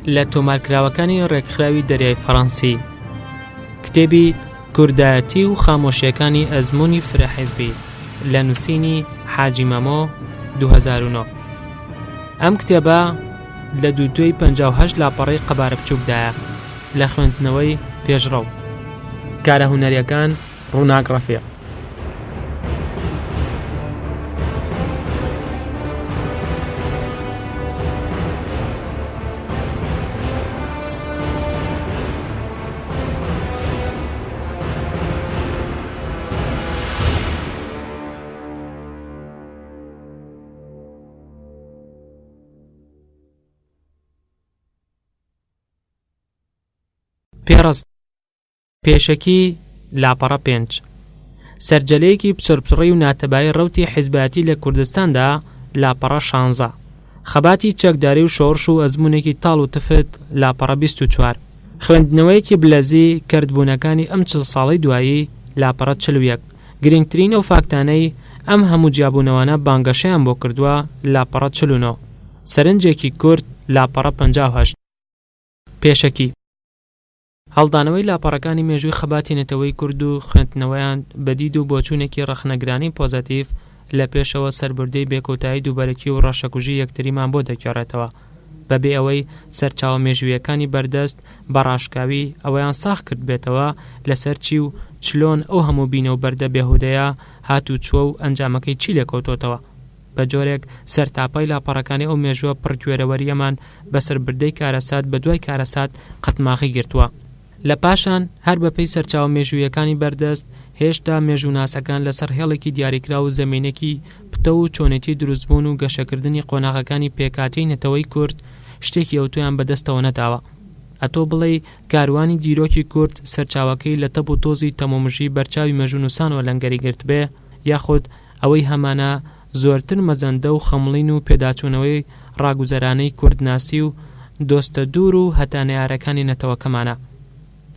لە تۆمارکراوەکانی ڕێکخراوی دەریای فەڕەنسی، کتێبی کوردایەتی و خامۆشیەکانی ئەزموونی فرەحیزبی لە نووسینی حاجی مەمۆ 2009. ئەم کتێبە لە 2258 لاپەڕەی قەبارە بچووکدایە لە خوێندنەوەی پێشڕەو. کارە هونەریەکان ڕووناک ڕەفیق. پێڕست. پێشەکی لاپەڕە 5. سەرجەلەیەکی پچڕپچڕی و ناتەبایی ڕەوتی حیزبەتی لە کوردستاندا لاپەڕە 16. خەباتی چەکداری و شۆڕش و ئەزموونێکی تاڵ و تفت لاپەڕە 24. خوێندنەوەیەکی بلەزی کردبوونەکانی ئەم 40 ساڵەی دوایی لاپەڕە 41. گرنگترین ئەو فاکتانەی ئەم هەموو جیابوونەوانە بانگەشەیان بۆ کردووە لاپەڕە 49. سەرنجێکی کورد لاپەڕە 58. پێشەکی هەڵدانەوەی لاپەڕەکانی مێژووی خەباتی نەتەوەی کورد و خوێندنەوەیان بەدید و بۆچوونێکی ڕەخنەگرانی پۆزەتیڤ لە پێشەوە سەربردەی بێکۆتایی دووبەرەکی و ڕەشەکوژی یەکتریمان بۆ دەگێڕێتەوە بەبێ ئەوەی سەرچاوە مێژوویەکانی بەردەست بە ڕاشکاوی ئەوەیان ساخ کرد بێتەوە لەسەر چی و چلۆن ئەو هەموو بینە و بەردە بێهودەیە هاتوو چووە و ئەنجامەکەی چی لێکەوتۆتەوە. بە جۆرێک سەرتاپای لاپەڕەکانی ئەو مێژووە پڕگوێرەوەریەمان بەسەربردەی کارەسات بە دوای کارەسات قەتماخی گرتووە. لە پاشان هەر بەپێی سەرچاوە مێژوویەکانی بەردەست هێشتا مێژووناسەکان لەسەر هێڵێکی دیاریکرا و زەمینێکی پتە و چۆنێتی دروستبوون و گەشەکردنی قۆناغەکانی پێکاتی نەتەوەی کورد شتێکی ئەوتۆیان بەدەستەوە نەداوە. ئەتۆ بڵێ کاروانی دیرۆکی کورد سەرچاوەکەی لە تەب و تۆزی تەمۆمژی بەرچاوی مێژوونوسانەوە لەنگەری گرت بێ، یاخود ئەوەی هەمانە زۆرتر مەزەندە و خەمڵین و پێداچوونەوەی ڕاگوزەرانەی کوردناسی و دۆستە دوور و هەتانەیارەکانی نەتەوەکەمانە.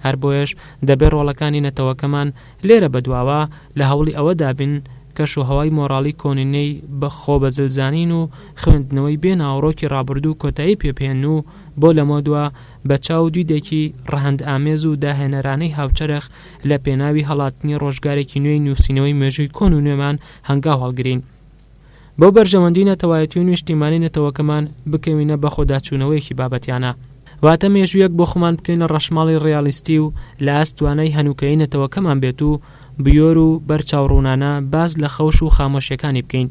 هەر بۆیش دەبێت ڕۆڵەکانی نەتەوەکەمان لێرە بەدواوە لە هەوڵی ئەوەدا بن کەش و هەوای مۆراڵی کۆنینەی بە خۆبەزلزانین و خوێندنەوەی بێ ناوڕۆکی ڕابردوو کۆتایی پێپێن و بۆ لەمەدووە بە چاو دیدێکی ڕەهەند ئامێز و داهێنەرانەی هاوچەرخ لە پێناوی هەڵاتنی ڕۆژگارێکی نوێی نووسینەوەی مێژووی کۆن و نوێمان هەنگاو هەڵگرین. بەو بەرژەوەندی نەتەوایەتی و نیشتیمانی نەتەوەکەمان بکەوینە بە خۆداچوونەوەیەکی بابەتیانە، واتە مێژوویەک بۆ خۆمان بکەینە ڕەشماڵی ڕیالیستی و لە ئەستوانەی هەنووکەی نەتەوەکەمان بێت و بیۆر و بەرچاوڕوونانە باز لە خەوش و خامۆشیەکانی بکەین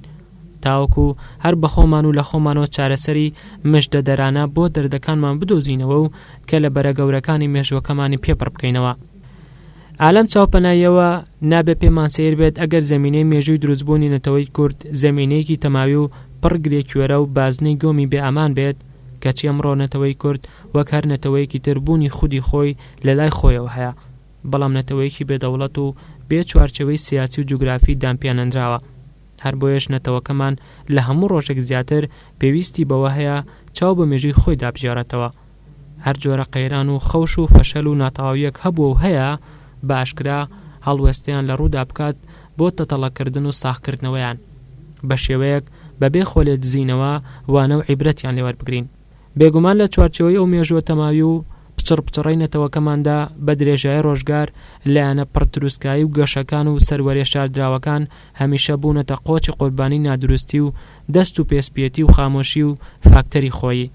تاوەکو هەر بە خۆمان و لە خۆمانەوە چارەسەری مژدەدەرانە بۆ دەردەکانمان بدۆزینەوە و کە لە بەرە گەورەکانی مێژوەکەمانی پێپڕ بکەینەوە. ئالەم چاوپەناییەوە نابێ پێمان سیر بێت ئەگەر زەمینەی مێژووی دروستبوونی نەتەوەی کورد زەمینەیەکی تەماوی و پڕ گرێکوێرە و بازنەی گۆمی بێ ئامان بێت، کەچی ئەمڕۆ نەتەوەی کورد وەک هەر نەتەوەیەکی تربوونی خودی خۆی لە لای خۆیەوە هەیە، بەڵام نەتەوەیەکی بێدەوڵەت و بێ چوارچەوەی سیاسی و جوگرافی دامپیانەنراوە. هەر بۆیەش نەتەوەکەمان لە هەموو ڕۆژێک زیاتر پێویستی بەوە هەیە چاو بە مێژووی خۆی دابژێڕێتەوە. هەر جۆرە قەیران و خەوش و فەشەل و ناتەواویەک هەبووە و هەیە بە ئاشکرا هەڵوێستیان لە ڕوودا بکات بۆ تەتەڵەکردن و ساخکردنەوەیان بە شێوەیەک بەبێ خۆلێ دزینەوە وانە و عیبرەتیان لێوەربگرین. بێگومان لە چوارچەوەی ئەو مێژووە تەماوی و پچڕی نەتەوەکەماندا بە درێژایی ڕۆژگار لایەنە پڕتروسکایی و گەشەکان و سەروەرێ شاردراوەکان هەمیشە بوونەتە قۆچی قوربانی نادروستی و دەست و پێسپێتی و خامۆشی و فاکتەری خۆیی.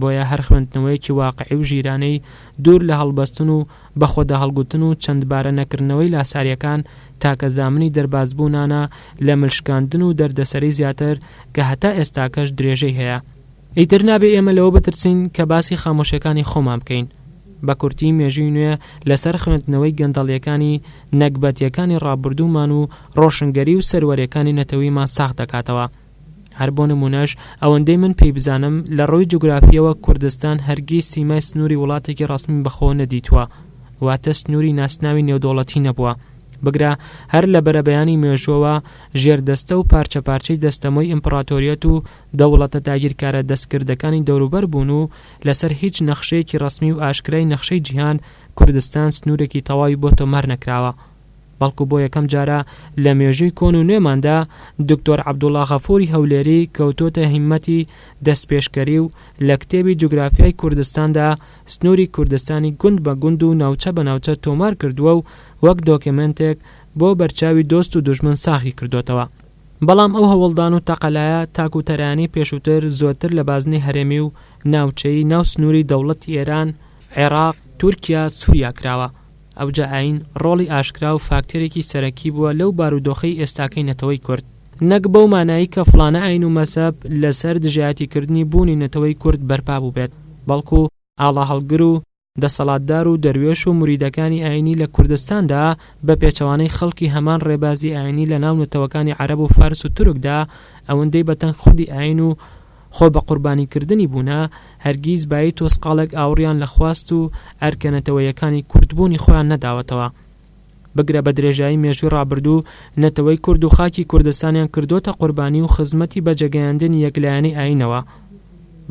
بۆیە هەر خوێندنەوەیەکی واقعی و ژیرانەی دوور لە هەڵبەستن و بەخۆدا هەڵگوتن و چەندبارە نەکردنەوەی لاساریەکان تاکە زامنی دەربازبوونانە لە ملشکاندن و دەردەسەری زیاتر کە هەتا ئێستاکەش درێژەی هەیە. ئیتر نابێ ئێمە لەوە بترسین کە باسی خامۆشیەکانی خۆمان بکەین. بە کورتی مێژووی نوێ لەسەر خوێندنەوەی گەندەڵیەکانی نەکبەتیەکانی ڕابردوومان و ڕۆشنگەری و سەروەریەکانی نەتەوەیمان ساخت دەکاتەوە. هەر بۆ نمونەش ئەوەندەی من پێی بزانم لە ڕووی جوگرافیەوە کوردستان هەرگیز سیمای سنووری وڵاتێکی ڕسمی بەخۆ نەدیتووە، واتە سنووری ناسناوی نێودەوڵەتی نەبووە. بگرە هەر لە بەرەبەیانی مێژووەوە ژێردەستە و پارچە پارچەی دەستەمۆی ئیمپراتۆریەت و دەوڵەتە داگیرکارە دەستکردەکانی دەوروبەر بوون و لەسەر هیچ نەخشەیەکی ڕسمی و ئاشکرای نەخشەی جیهان کوردستان سنوورێکی تەواوی بۆ تۆمار نەکراوە. بەڵکو بۆ یەکەم جارە لە مێژووی کۆن و نوێماندا دکتۆر عەبدوڵڵا غەفووری هەولێری کەوتۆتە هیممەتی دەستپێشکەری و لە کتێبی جوگرافیای کوردستاندا سنووری کوردستانی گوند بە گوند و ناوچە بە ناوچە تۆمار کردووە و وەک دۆکمنتێک بۆ بەرچاوی دۆست و دوژمن ساخی کردوتەوە. بەڵام ئەو هەوڵدان و تەقەلایە تاکوتەرانی پێشووتر زۆرتر لە بازنەی هەرێمی و ناوچەی ناو سنووری دەوڵەتی ئێران، عێراق، تورکیا، سووریا کراوە. ئەوجا ئاین ڕۆڵی ئاشکرا و فاکتەرێکی سەرەکی بووە لەو بارودۆخەی ئێستاکەی نەتەوەی کورد، نەک بەو مانایی کە فڵانە ئاین و مەسەب لەسەر دژایەتیکردنی بوونی نەتەوەی کورد بەرپا بوو بێت، بەڵکو ئاڵا هەڵگر و دەسەڵاتدار و دەروێش و موریدەکانی ئاینی لە کوردستاندا بە پێچەوانەی خەڵکی هەمان ڕێبازی ئاینی لە ناو نەتەوەکانی عەرەب و فارس و تورکدا ئەوەندەی بەتەنگ خودی ئاین و خۆ بە قوربانیکردنی بوونا هەرگیز بای تۆسقاڵێک ئاوڕیان لە خواست و ئەرکەنەتەوەیەکانی کوردبوونی خۆیان نەداوەتەوە. بگرە بە درێژایی مێژووی ڕابردوو نەتەوەی کورد و خاکی کوردستانیان کردوتە قوربانی و خزمەتی بە جێگەیاندنی یەکلایەنەی ئاینەوە،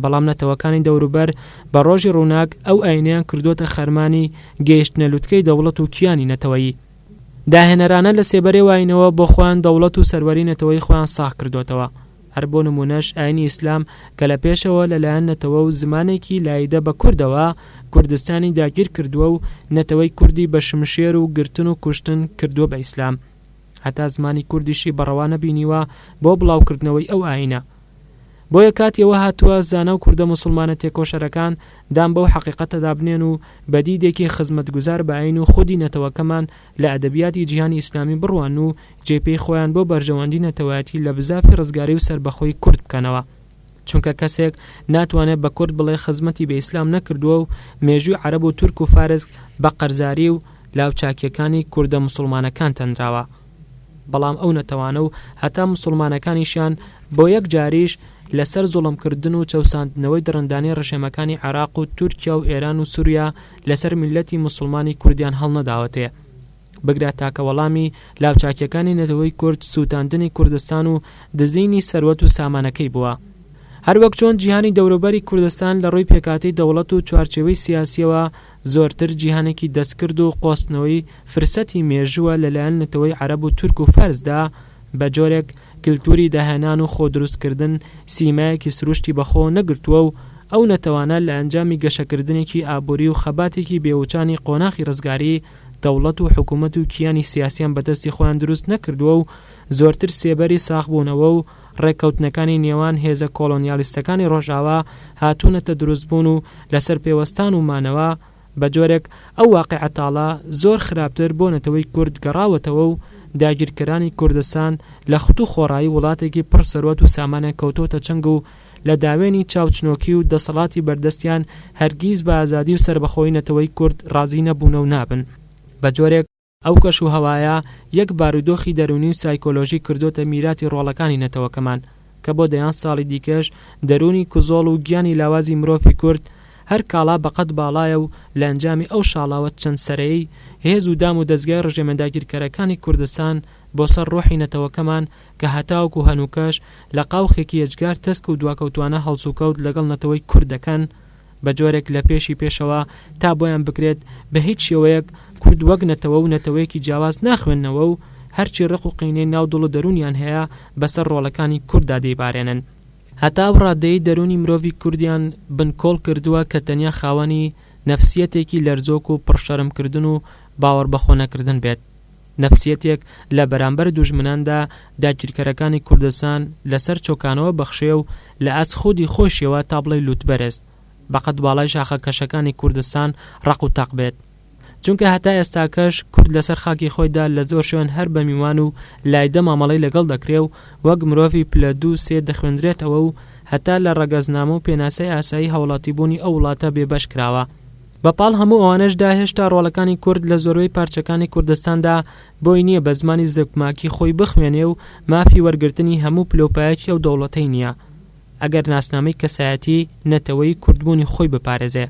بەڵام نەتەوەکانی دەوروبەر بە ڕۆژی ڕووناک ئەو ئاینەیان کردوتە خەرمانی گەیشتنە لووتکەی دەوڵەت و کیانی نەتەوەیی. داهێنەرانە لە سێبەرێ واینەوە بۆ خۆیان دەوڵەت و سەروەری نەتەوەی خۆیان ساخ کردوتەوە. هەر بۆ نمونەش ئاینی ئیسلام کە لە پێشەوە لەلایەن نەتەوە و زمانێکی لایدە بە کوردەوە کوردستانی داگیر کردووە و نەتەوەی کوردی بە شمشێر و گرتن و کوشتن کردووە بە ئیسلام، هەتا زمانی کوردیشی بەڕەوا نەبینیوە بۆ بڵاوکردنەوەی ئەو ئاینە. بۆیە کاتیەوە هاتووە زانە و کوردە مسلمانە تێکۆشەرەکان دام بەو حەقیقەتەدا بنێن و بەدیدێکی خزمەتگوزار بە ئاین و خودی نەتەوەکەمان لە ئەدەبیاتی جیهانی ئیسلامی بڕوان و جێپێی خۆیان بۆ بەرژەوەندی نەتەوەیەتی لە بزافی ڕزگاری و سربەخۆی کورد بکەنەوە، چونکە کەسێک ناتوانێت بە کورد بڵێ خزمەتی بە ئیسلام نەکردووە و مێژووی عەرەب و تورک و فارس بە قەرزاری و لاوچاکیەکانی کوردە مسلمانەکان تەنراوە. بەڵام ئەو نەتەوانە و هەتا مسلمانەکانیشیان بۆ یەک جاریش لەسەر زوڵمکردن و چەوساندنەوەی دڕندانی ڕەشێمەکانی عێراق و تورکیا و ئێران و سووریا لەسەر میلەتی مسلمانی کوردیان هەڵنەداوەتێ. بگرات تاکە وەڵامی لاوچاکیەکانی نەتەوەی کورد سووتاندنی کوردستان و دزینی سەروەت و سامانەکەی بووە. هەروەک چۆن جیهانی دەوروبەری کوردستان لە ڕووی پێکاتی دەوڵەت و چوارچێوەی سیاسیەوە زۆرتر جیهانێکی دەستکرد و قۆستنەوەی فرسەتی مێژووە لەلایەن نەتەوەی عەرەب و تورک و فارسدا بە جۆرێک کللتوری داهێنان و خۆ دروستکردن سیمایەکی سروشتی بەخۆ نەگرتووە و ئەو نەتەوانە لە ئەنجامی گەشەکردنێکی ئابووری و خەباتێکی بێوچانی قۆناغی ڕزگاری دەوڵەت و حکوومەت و کیانی سیاسیان بەدەستی خۆیان دروست نەکردووە و زۆرتر سێبەری ساخبوونەوە و ڕێککەوتنەکانی نێوان هێزە کۆلۆنیالیستەکانی ڕۆژاوا هاتوونەتە دروستبوون و لەسەر پێوەستان و مانەوە بە جۆرێک ئەو واقعەتاڵە زۆر خراپتر بۆ نەتەوەی کورد گەڕاوەتەوە و داگیرکەرانی کوردستان لە خوت و خۆڕایی وڵاتێکی پڕ سەروەت و سامانە کەوتۆتە چنگ و لە داوێنی چاوچنۆکی و دەسەڵاتی بەردەستیان هەرگیز بە ئازادی و سربەخۆی نەتەوەی کورد ڕازی نەبوونە و نابن. بە جۆرێک ئەو کەش و هەوایە یەک بارودۆخی دەرونی و سایکۆلۆژی کردوتە میراتی ڕۆڵەکانی نەتەوەکەمان کە بۆ دەیان ساڵی دیکەش دەرونی کوزۆڵ و گیانی لاوازی مرۆڤی کورد هەر کاڵا بەقەت باڵایە و لە ئەنجامی ئەو شاڵاوە چەند سەرەیی هێز و دام و دەستگای ڕژێمەداگیرکەرەکانی کوردستان بۆ سەر ڕۆحی نەتەوەکەمان کە هەتاوەکو هەنووکەش لە قاوخێکی ئەجگار تەسک و دواکەوتوانە هەڵسوکەوت لەگەڵ نەتەوەی کورد دەکەن بە جۆرێک لە پێشی پێشەوە تا بۆیان بکرێت بە هیچ شێوەیەک کورد وەک نەتەوە و نەتەوەیەکی جیاواز ناخوێننەوە و هەرچی ڕق و قینەی ناو دڵ و دەرونیان هەیە بەسەر ڕۆڵەکانی کورددا دەیبارێنن. هەتا ڕادەی دەرونی مرۆڤی کوردیان بنکۆڵ کردووە کە تەنیا خاوەنی نەفسیەتێکی لەرزۆک و پڕشەرمکردن و باوەڕ بەخۆ نەکردن بێت، نەفسیەتێک لە بەرامبەر دوژمناندا داگیرکەرەکانی کوردستان لەسەر چۆکانەوە بەخشێ و لە ئەس خودی خۆشیەوە تا بڵێ لوتبەرست بەقەت باڵای شاخە کەشەکانی کوردستان ڕق و تاق بێت، چونکە هەتا ئێستاکەش کورد لەسەر خاکی خۆیدا لە زۆر شوێن هەر بە میوان و لایدە مامەڵەی لەگەڵ دەکرێ و وەک مرۆڤی پلە 2-3 دەخوێندرێتەوە و هەتا لە ڕەگەزنامە و پێناسەی ئاسایی هەوڵاتیبوونی ئەو وڵاتە بێبەش کراوە. بەپاڵ هەموو ئەوانەشدا هێشتا ڕۆڵەکانی کورد لە زۆربەی پارچەکانی کوردستاندا بۆی نییە بە زمانی زەکماکی خۆی بخوێنێ و مافی وەرگرتنی هەموو پلۆپایەکی ئەو دەوڵەتەی نییە ئەگەر ناسنامەی کەسایەتی نەتەوەی کوردبوونی خۆی بپارێزێ.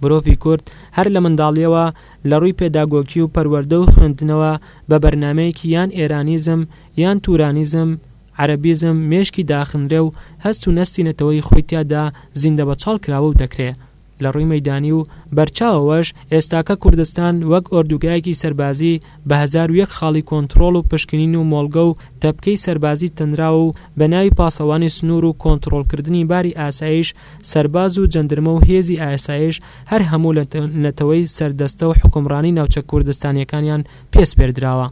مرۆڤی کورد هەر لە منداڵیەوە لە ڕووی پێداگۆکی و پەروەردە و خوێندنەوە بە بەرنامەیەکی یان ئێرانیزم یان تورانیزم عەرەبیزم مێشکی داخنرێ و هەست و نەستی نەتەوەی خۆی تیادا زیندە بە چاڵ کراوە و دەکرێت. لە ڕووی مەیدانی و بەرچاوەوەش ئێستاکە کوردستان وەک ئۆردوگایەکی سەربازی بە 1001 خاڵی کۆنتڕۆڵ و پشکنین و مۆڵگە و تەپکەی سەربازی تەنراوە و بە ناوی پاسەوانی سنوور و کۆنتڕۆڵکردنی باری ئاسایش سەرباز و جەندرمە و هێزی ئاسایش هەر هەموو لە نەتەوەی سەردەستە و حکومڕانی ناوچە کوردستانیەکانیان پێسپێردراوە.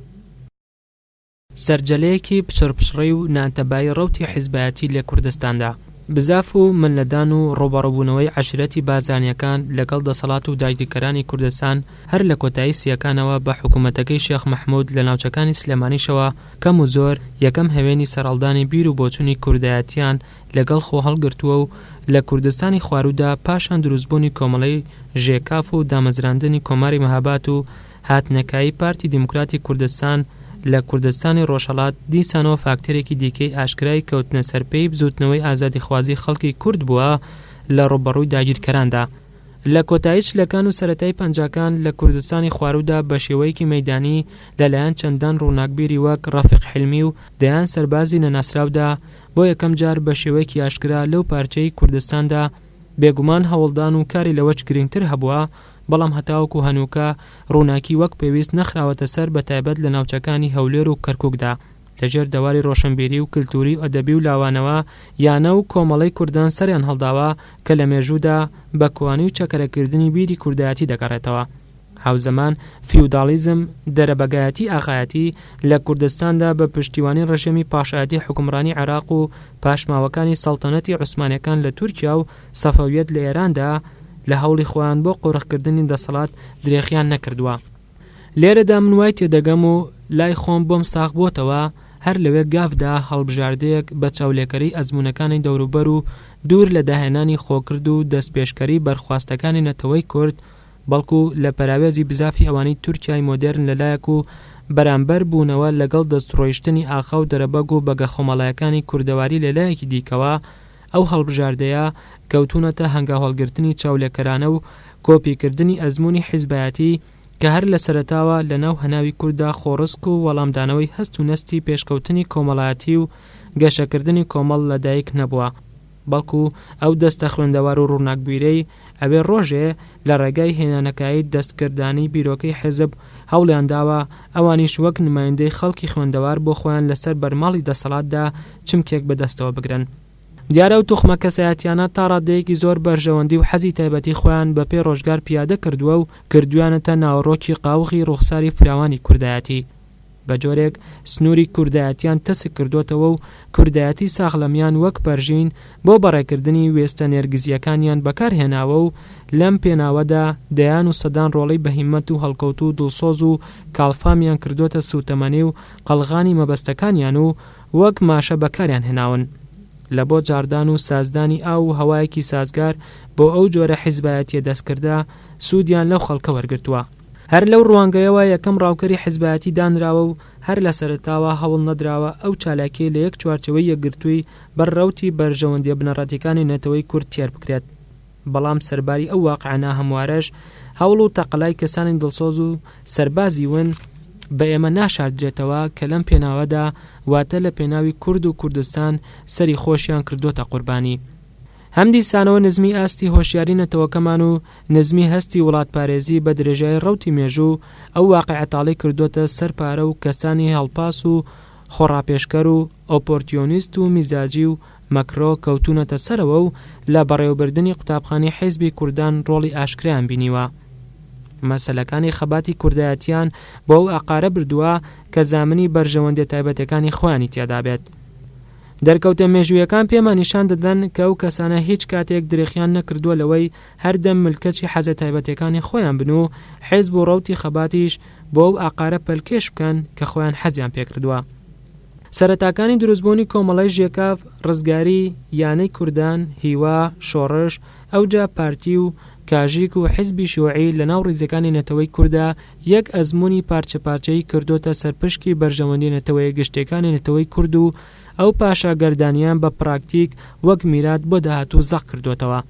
سەرجەلەیەکی پچڕپچڕی و نانتەبایی ڕەوتی حیزبایەتی لە کوردستاندا بزاف و ملەدان و ڕۆبەڕۆبوونەوەی عەشیرەتی بازانیەکان لەگەڵ دەسەڵات و داگیرکەرانی کوردستان هەر لە کۆتایی سیەکانەوە بە حکوومەتەکەی شێخ مەحموود لە ناوچەکانی سلێمانیشەوە کەم و زۆر یەکەم هەوێنی سەرهەڵدانی بیر و بۆچوونی کوردایەتیان لەگەڵ خۆ هەڵگرتووە و لە کوردستانی خواروودا پاشان دروستبوونی کۆمەڵەی ژێکاف و دامەزراندنی کۆماری مەهاباد و هاتنەکایی پارتی دیموکراتی کوردستان لە کوردستانی ڕۆژهەڵات دیسانەوە فاکتەرێکی دیکەی ئاشکرای کەوتنە سەرپێی بزوتنەوەی ئازادیخوازی خەڵکی کورد بووە لە ڕۆبەڕووی داگیرکەراندا. لە کۆتایی چلەکان و سەرەتای پەنجاکان لە کوردستانی خواروودا بە شێوەیەکی مەیدانی لەلایەن چەندان ڕووناکبیری وەک ڕەفیق حلمی و دەیان سەربازی نەناسراودا بۆ یەکەم جار بە شێوەیەکی ئاشکرا لەو پارچەی کوردستاندا بێگومان هەوڵدان و کاری لەوەچ گرنگتر هەبووە، بەڵام هەتاوەکو هەنووکە ڕووناکی وەک پێویست نەخراوەتە سەر بە تایبەت لە ناوچەکانی هەولێر و کەرکووکدا لەژێر دەواری ڕۆشنبیری و کلتوری و ئەدەبی و لاوانەوە یانە و کۆمەڵەی کوردان سەریان هەڵداوە کە لە مێژوودا بە کوانی و چەکەرەکردنی بیری کوردایەتی دەگەڕێتەوە. هاوزەمان فیودالیزم دەرەبەگایەتی ئاغایەتی لە کوردستاندا بە پشتیوانی ڕژێمی پاشایەتی حکومڕانی عێراق و پاشماوەکانی سەڵتەنەتی عوسمانیەکان لە تورکیا و سەفەویەت لە ئێراندا لە هەوڵی خۆیان بۆ قۆڕەخکردنی دەسەڵات درێخیان نەکردووە. لێرەدا من وای تێدەگەم و لای خۆم بۆم ساغ بۆتەوە هەر لەوێ گافدا هەڵبژاردەیەک بە چاولێکەری ئەزمونەکانی دەوروبەر و دوور لە داهێنانی خۆکرد و دەستپێشکەری بەرخواستەکانی نەتەوەی کورد بەڵکو لە پەراوێزی بزافی ئەوانی تورکیای مۆدێرن لەلایەک و بەرامبەر بوونەوە لەگەڵ دەستڕۆیشتنی ئاخا و دەرەبەگ و بەگە خۆمەڵایەکانی کوردەواری لەلایەکی دیکەوە ئەو هەڵبژاردەیە کەوتونەتە هەنگاو هەڵگرتنی چاولێکەرانە و کۆپیکردنی ئەزموونی حیزبایەتی کە هەر لە سەرەتاوە لە ناو هەناوی کووردا خۆڕسک و وەڵامدانەوەی هەست و نەستی پێشکەوتنی کۆمەڵایەتی و گەشەکردنی کۆمەڵ لەدایک نەبووە، بەڵکو ئەو دەستە خوێندەوار و ڕووناکبیرەی ئەوێ ڕۆژێ لە ڕێگای هێنانەکایی دەستکردانی بیرۆکەی حیزب هەوڵیان داوە ئەوانیش وەک نمایندەی خەڵکی خوێندەوار بۆ خۆیان لەسەر بەرماڵی دەسەڵاتدا چمکێک بەدەستەوە بگرن. دیارە و توخمە کەسایەتیانە تا ڕادەیەکی زۆر بەرژەوەندی و حەزی تایبەتی خۆیان بە پێ ڕۆژگار پیادە کردووە و کردویانەتە ناوەڕۆکی قاوغی ڕوخساری فراوانی کوردایەتی. بە جۆرێک سنووری کوردایەتیان تەسک کردوتەوە و کوردایەتی ساغڵەمیان وەک پەرژین بۆ بەڕێکردنی وێستە نێرگزیەکانیان بەکارهێناوە و لەم پێناوەدا دەیان و سەدان ڕۆڵەی بەهیمەت و هەڵکەوت و دڵسۆز و کاڵفامیان کردوتە سوتەمەنی و قەڵغانی مەبەستەکانیان و وەک ماشە بەکاریان هێناون لە بۆ جاردان و سازدانی ئاو و هەوایەکی سازگار بۆ ئەو جۆرە حیزبایەتیە دەستکردا سوودیان لەو خەڵکە وەرگرتووە. هەر لەو ڕوانگەیەوە یەکەم ڕاوکەری حیزبایەتی دانراوە و هەر لە سەرەتاوە هەوڵ نەدراوە ئەو چالاکیی لە یەک چوارچەوەی یەکگرتووی بەرڕەوتی بەرژەوەندیە بنەڕەتیەکانی نەتەوەی کورد تێر بکرێت. بەڵام سەرباری ئەو واقعانە هەموارەش هەوڵ و تەقەلای کەسانی دڵسۆز و سەربازی ون بە ئێمە ناشاردرێتەوە کە لەم پێناوەدا واتە لە پێناوی کورد و کوردستان سەری خۆشیان کردوتە قوربانی. هەم دیسانەوە نزمی ئاستی هۆشیاری نەتەوەکەمان و نزمی هەستی وڵاتپارێزی بە درێژای ڕەوتی مێژوو ئەو واقعەتاڵی کردوتە سەرپارە و کەسانی هەڵپاس و خۆڕاپێشکەر و ئۆپۆرتیۆنیست و میزاجی و مەکرۆ کەوتونەتە سەرەوە و لە بەڕێوەبردننی قوتابخانەی حیزبی کوردان ڕۆڵی ئاشکرایان بینیوە. مەسەلەکانی خەباتی کوردایەتیان بۆ ئەو ئاقارە بردووە کە زامنی بەرژەوەندیە تایبەتەکانی خۆیانی تێدا بێت. دەرکەوتە مێژوویەکان پێمان نیشان دەدەن کە ئەو کەسانە هیچ کاتێک درێخیان نەکردووە لەوەی هەردەم ملکەچی حەزە تایبەتەکانی خۆیان بن و حیزب و ڕەوتی خەباتیش بۆ ئەو ئاقارە پەلکێش بکەن کە خۆیان حەزیان پێکردووە. سەرەتاکانی دروستبوونی کۆمەڵای ژێکاف، ڕزگاری، یانەی کوردان، هیوا، شۆڕش، ئەوجا پارتی و کاژیک و حیزبی شیوعی لە ناو ڕیزەکانی نەتەوەی کووردا یەک ئەزموونی پارچەپارچەی کردوتە سەرپشکی بەرژەوەندی نەتەوەی گشتەکانی نەتەوەی کورد و ئەو پاشا گەردانیان بە پراکتیک وەک میرات بۆ داهاتوو زەق کردوتەوە.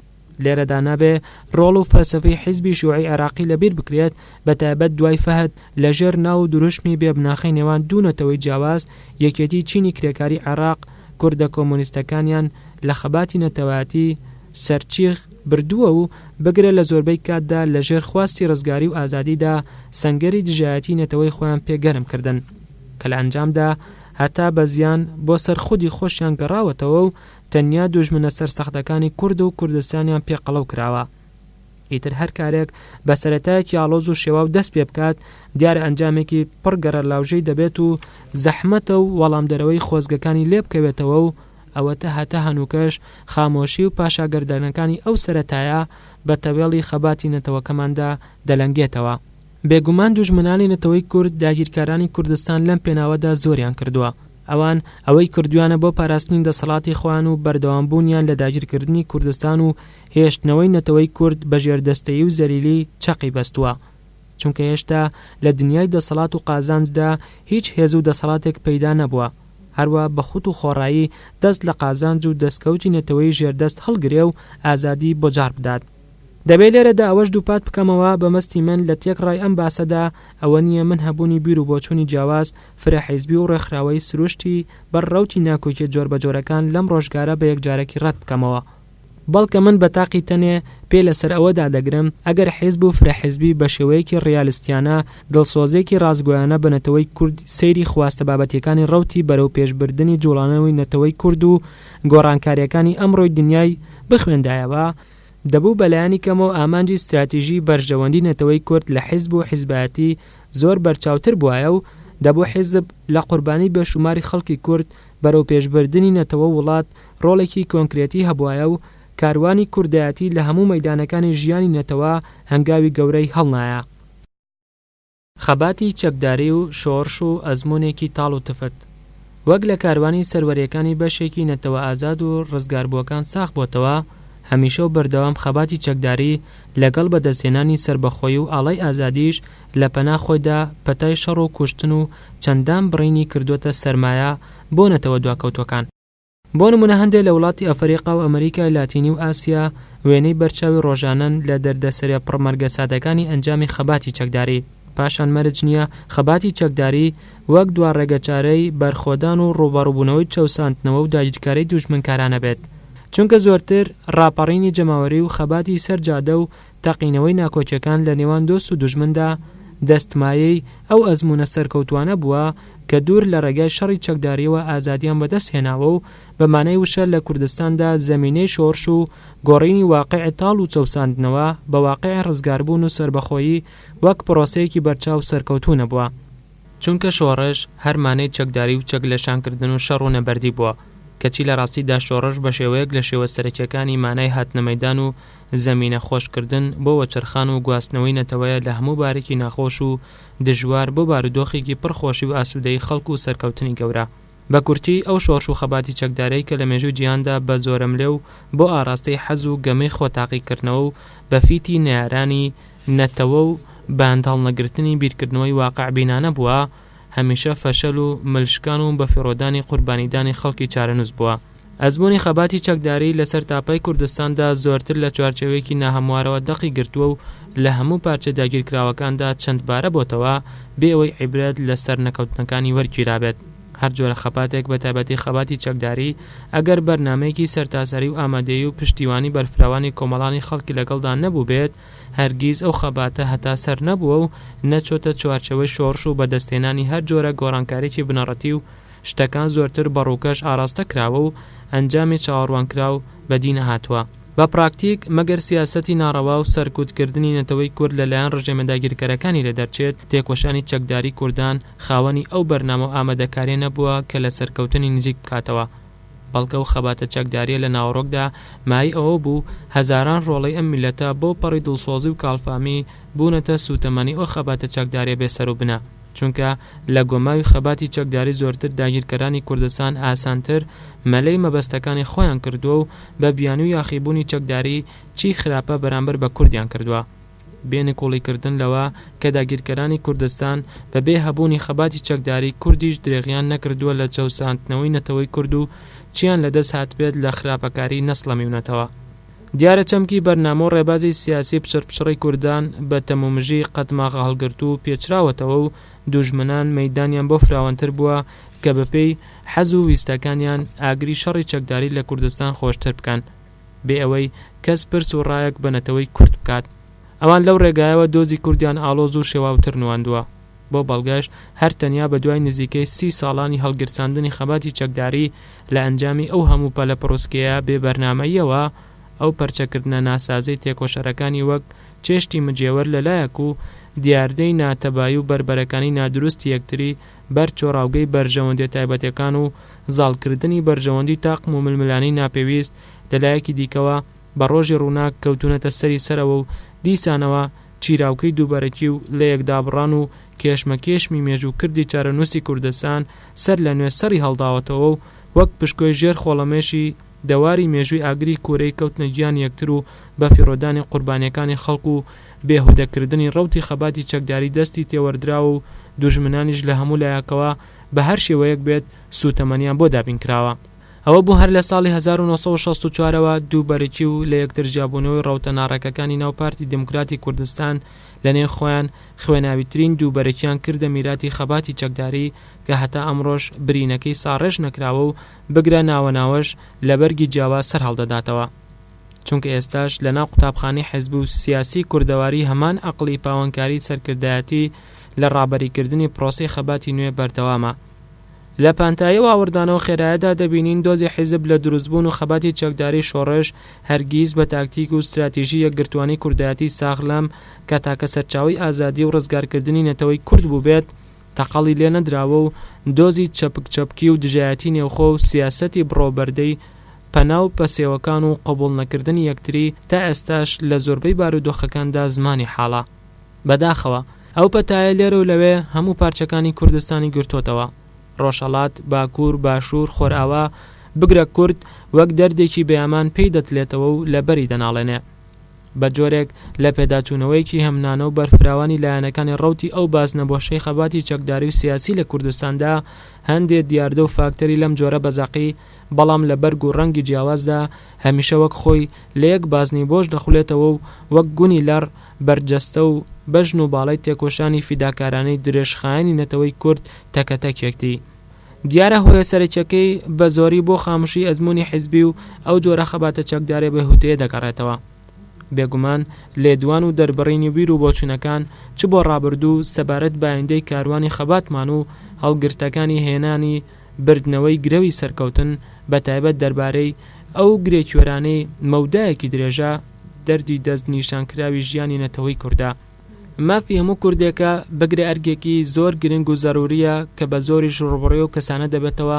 لێرەدا نابێ ڕۆڵ و فەلسەفەی حیزبی شیوعی عێراقی لەبیر بکرێت بە تایبەت دوای فەهد لەژێر ناو دروشمی بێبناخی نێوان دوو نەتەوەی جیاواز یەکێتی چینی کرێکاری عێراق کوردە کۆمۆنیستەکانیان لە خەباتی نەتەوەیەتی سەرچیخ بردووە و بگرە لە زۆربەی کاتدا لەژێر خواستی ڕزگاری و ئازادیدا سەنگەری دژایەتی نەتەوەی خۆیان پێگەرم کردن کە لە ئەنجامدا هەتا بە زیان بۆ سەر خودی خۆشیان گەڕاوەتەوە و تەنیا دوژمنە سەرسەختەکانی کورد و کوردستانیان پێقەڵەو کراوە. ئیتر هەر کارێک بە سەرەتایەکی ئاڵۆز و شێوا و دەست پێ بکات دیارە ئەنجامێکی پڕ گەرە لاوژەی دەبێت و زەحمەتە و وەڵامدەرەوەی خۆزگەکانی لێ بکەوێتەوە و ئەوەتە هەتە هەنووکەش خامۆشی و پاشاگەردانەکانی ئەو سەرەتایە بە تەوێڵی خەباتی نەتەوەکەماندا دەلەنگێتەوە. بێگومان دوژمنانی نەتەوەی کورد داگیرکارانی کوردستان لەم پێناوەدا زۆریان کردووە. ئەوان ئەوەی کردویانە بۆ پاراستنی دەسەڵاتی خۆیان و بەردەوامبوونیان لە داگیرکردنی کوردستان و هێشتنەوەی نەتەوەی کورد بە ژێردەستەیی و زەریلی چەقی بەستووە. چونکە هێشتا لە دنیای دەسەڵات و قازانجدا هیچ هێز و دەسەڵاتێک پەیدا نەبووە. هەروە بە خوت و خۆڕایی دەست لە قازانج و دەستکەوتی نەتەوەی ژێردەست هەڵگرێ و ئازادی بۆ جار بدات. دەبێت لێرەدا ئەوەش دووپات بکەمەوە بەمەستی من لە تێکڕای ئەم باسەدا ئەوە نییە من هەبوونی بیر و بۆچوونی جیاواز فرەحیزبی و ڕێکخراوەی سروشتی بەڕەوتی ناکۆکی جۆر بە جۆرەکان لەم ڕۆژگارە بە یەکجارێکی ڕەت بکەمەوە. بەڵکە من بە تاقی تەنێ پێ لەسەر ئەوەدا دەگرم ئەگەر حیزب و فرەحیزبی بە شێوەیەکی ڕیالیستیانە دڵسۆزێکی ڕازگۆیانە بە نەتەوەی کورد سەیری خواستە بابەتیەکانی ڕەوتی بەرەو پێشبردننی جوڵانەوەی نەتەوەی کورد و گۆڕانکاریەکانی ئەمڕۆی دنیای بخوێندایەوە دەبوو بەلایانی کەمەوە ئامانجی استراتیژی بەرژەوەندی نەتەوەی کورد لە حیزب و حیزبایەتی زۆر بەرچاوتر بووایە و دەبوو حیزب لە قوربانی بێشوماری خەڵکی کورد بەرەو پێشبردننی نەتەوە وڵات ڕۆڵێکی کۆنکرێتی هەبوایە و کاروانی کوردایەتی لە هەموو مەیدانەکانی ژیانی نەتەوە هەنگاوی گەورەی هەڵنایە. خەباتی چەکداری و شۆڕش و ئەزمونێکی تاڵ و تفت وەک لە کاروانی سەروەریەکانی بەشێکی نەتەوە ئازاد و ڕزگاربووەکان ساخ بۆتەوە هەمیشە و بەردەوام خەباتی چەکداری لەگەڵ بەدەستێنانی سربەخۆی و ئاڵای ئازادیش لە پەنا خۆیدا پەتای شەڕ و کوشتن و چەندان بڕینی کردوتە سەرمایە بۆ نەتەوە دواکەوتوەکان. بۆ نمونە هەندێک لە وڵاتی ئەفریقا و ئەمریکای لاتینی و ئاسیا وێنەی بەرچاوی ڕۆژانن لە دەردەسەرە پڕمەرگە سادەکانی ئەنجامی خەباتی چەکداری. پاشان مەرج نییە خەباتی چەکداری وەک دوا ڕێگەچارەی بەرخۆدان و ڕووبەڕووبوونەوەی چەوساندنەوە و داگیرکاری دوژمنکارانە بێت. چونکە زۆرتر ڕاپەڕینی جەماوەری و خەباتی سەرجادە و تەقینەوەی ناکۆچیەکان لە نێوان دۆست و دوژمندا دەستمایەی ئەو ئەزمونە سەرکەوتوانە بووە کە دوور لە ڕێگای شەڕی چەکداریەوە ئازادیان بەدەست هێناوە و بەمانەی وشە لە کوردستاندا زەمینەی شۆڕش و گۆڕینی واقعی تاڵ و چەوساندنەوە بە واقعی ڕزگاربوون و سربەخۆیی وەک پرۆسەیەکی بەرچاو سەرکەوتوو نەبووە. چونکە شۆڕش هەرمانەی چەکداری و چەک لەشانکردن و شەڕ و نەبەردی بووە کەچی لە ڕاستیدا شۆڕش بە شێوەیەک لە شێوە سەرەکیەکانی مانای هاتنەمەیدان و زەمینە خۆشکردن بۆ وەچەرخان و گواستنەوەی نەتەوەیە لە هەموو بارێکی ناخۆش و دژوار بۆ بارودۆخێکی پڕخۆشی و ئاسوودەی خەڵک و سەرکەوتنی گەورە. بە کورتی ئەو شۆڕش و خەباتی چەکدارەی کە لە مێژوو جیهاندا بە زۆرم لێو بۆ ئاراستەی حەز و گەمەی خۆتاقیکردنەوە و بەفیتی نەیارانی نەتەوە و باندهەڵنەگرتنی بیرکردنەوەی واقع بینانە بووە هەمیشە فەشەل و ملشکان و بەفیڕۆدانی قوربانیدانی خەڵکی چارەنووس بووە. ئەزمموی خەباتی چەکداری لەسەر تاپای کوردستاندا زۆرتر لە چوارچێوەیەکی ناهەموارەوە دەقی گرتووە و لە هەموو پارچە داگیرکراوەکاندا چەند بارە بۆتەوە بێ ئەوەی عیبرەت لەسەر نەکەوتنەکانی وەرگیرابێت. هەر جۆرە خەباتێک بە تایبەتی خەباتی چەکداری ئەگەر بەرنامەیەکی سەرتاسەری و ئامادەیی و پشتیوانی بەرفراوانی کۆمەڵانی خەڵکی لەگەڵدا نەبوو بێت هەرگیز ئەو خەباتە هەتا سەر نەبووە و نەچۆتە چوارچەوەی شۆڕش و بەدەستێنانی هەر جۆرە گۆڕانکارێکی بنەڕەتی و شتەکان زۆرتر بەڕووکەش ئاراستە کراوە و ئەنجامی چاوەڕوانکراو بەدینە هاتووە. بە پراکتیک مەگەر سیاسەتی ناڕەوا و سەرکوتکردنی نەتەوەی کورد لەلایەن ڕژێمە داگیرکەرەکانی لە دەرچێت تێکۆشانی چەکداری کوردان خاوەنی ئەو بەرنامە و ئامادەکاریە نەبووە کە لە سەرکەوتنی نزیک بکاتەوە. بەڵکە و خەباتە چەکداریە لە ناوەڕۆکدا مای ئەوە بوو هەزاران ڕۆڵەی ئەم میلەتە بۆ پەڕی دڵسۆزی و کاڵفامی بوونەتە سوتەمەنی ئەو خەباتە چەکداریە بێسەر و بنە. چونکە لە گۆماوی خەباتی چەکداری زۆرتر داگیرکەرانی کوردستان ئاسانتر مەلەی مەبەستەکانی خۆیان کردووە و بە بیان و یاخیبوونی چەکداری چی خراپە بەرامبەر بە کوردیان کردووە. بێنە کۆڵیکردن لەوە کە داگیرکەرانی کوردستان بەبێ هەبوونی خەباتی چەکداری کوردیش درێغیان نەکردووە لە چەوساندنەوەی نەتەوەی کورد و چیان لەدەست هاتبێت لە خراپەکاری نەسڵە میونەتەوە. دیارە چەمکی بەرنامە و ڕێبازی سیاسی پشڕی کوردان بە تەمومژی قەتماغ هەڵگرت و پێچراوەتەوە و دوژمنان مەیدانیان بۆ فراوانتر بووە کە بەپێی حەز و ویستەکانیان ئاگری شەڕی چەکداری لە کوردستان خۆشتر بکەن بێ ئەوەی کەس پرس و ڕایەک بەنەتەوەی کورد بکات. ئەوان لەو ڕێگایەوە دۆزی کوردیان ئاڵۆز و شێواوتر نواندووە. بۆ بەڵگەش هەر تەنیا بە دوای نزیکەی 30 ساڵانی هەڵگرساندنی خەباتی چەکداری لە ئەنجامی ئەو هەموو پەلە پرۆسکەیە بێبەرنامەییەوە ئەو پەرچەکردنە ناسازەی تێکۆشەرەکانی وەک چێشتی مجێوەر لەلایەک و دیاردەی ناتەبایی و بربەرەکانی نادروستی یەکتری بەر چۆڕاوگەی بەرژەوەندی تایبەتەکان و زاڵکردنی بەرژەوەندی تاقم و ململانی ناپێویست لەلایەکی دیکەوە بە ڕۆژی ڕووناک کەوتونەتە سەری سەرەوە و دیسانەوە چیراوکەی دووبارەکی و لە یەکدابڕان و کێشمەکێشمی مێژوو کردی چارەنووسی کوردستان سەر لە نوێ سەری هەڵداوەتەوە و وەک پشکۆی ژێر خۆڵەمێشی دەواری مێژووی ئاگری کورەی کەوتنە گیان یەکتر و بە فیرۆدانی قوربانیەکانی خەڵک و بێهودەکردنی ڕەوتی خەباتی چەکداری دەستی تێوەردراوە و دوژمنانیش لە هەموو لایەکەوە بە هەر شێوەیەک بێت سوتەمەنیان بۆ دابین کراوە. ئەوە بوو هەر لە ساڵی 1964ەوە دووبەرەکی و لە یەکتر جیابوونەوەی ڕەوتە ناڕەکەکانی ناو پارتی دموکراتی کوردستان لە نێو خۆیان خوێناویترین دووبەرەکیان کردە میراتی خەباتی چەکداری کە هەتا ئەمڕۆژ برینەکەی ساڕێژ نەکراوە و بگرە ناوەناوەش لە بەرگی جیاواز سەر هەڵدەداتەوە. چونکە ئێستاش لە ناو قوتابخانەی حیزب و سیاسی کوردەواری هەمان ئەقڵی پاوەنکاری سەرکردایەتی لە ڕابەریکردنی پرۆسەی خەباتی نوێ بەردەوامە. لە پانتایی و ئاوردانەوە خێرایەدا دەبینین دۆزی حیزب لە دروستبوون و خەباتی چەکداری شۆڕش هەرگیز بە تاکتیک و استراتیژی یەکگرتوانی کوردایەتی ساغلام کە تاکە سەرچاوی ئازادی و ڕزگارکردنی نەتەوەی کورد بوو بێت تەقەڵی لێ نەدراوە و دۆزی چەپکی و دژایەتی نێوخۆ و سیاسەتی بڕۆبەردەی پەنا و پەسێوەکان و قبول نەکردنی یەکتری تا ئێستاش لە زۆربەی بارودۆخەکاندا زمانی حاڵە. بەداخەوە ئەو پەتایە لێرە و لەوێ هەموو پارچەکانی کوردستانی گرتوتەوە. ڕۆژهەڵات، باکوور، باشوور، خۆرئاوا، بگرە کورد وەک دەردێکی بەیامان پێی دەتلێتەوە و لەبەری دەناڵێنێ. بە جۆرێک لە پێداچوونەوەیکی هەمنانە و بەرفراوانی لایەنەکانی ڕەوتی ئەو بازنەبۆشەی خەباتی چەکداری و سیاسی لە کوردستاندا هەندێک دیاردە و فاکتەری لەم جۆرە بەزەقی بەڵام لە بەرگ و ڕەنگی جیاوازدا هەمیشە وەک خۆی لە یەک بازنی بۆش دەخولێتەوە و وەک گونی لەڕ بەرجەستە و بەژن و باڵای تێکۆشانی فیداکارانەی درێژخایەنی نەتەوەی کورد تەکەتەکێکتی. دیارە هۆیە سەرەکیەکەی بە زۆری بۆ خاموشی ئەزمموی حیزبی و ئەو جۆرە خەباتە چەکدارێ بە هوتەیە دەگەڕێتەوە. بێگومان لێدوان و دەربڕینی بیر و بۆچوونەکان چ بۆ ڕابردوو سەبارەت بە ئایندەی کاروانی خەباتمان و هەڵگرتەکانی هێنانی بردنەوەی گرەوی سەرکەوتن بە تایبەت دەربارەی ئەو گرێکوێرانەی مەودایەکی درێژە دەردی دەست نیشانکراوی ژیانی نەتەوەی کووردا. مافی هەموو کوردێکە بگرە ئەرگێکی زۆر گرنگ و زەروریە کە بە زۆری ژڕبڕێ و کەسانە دەبێتەوە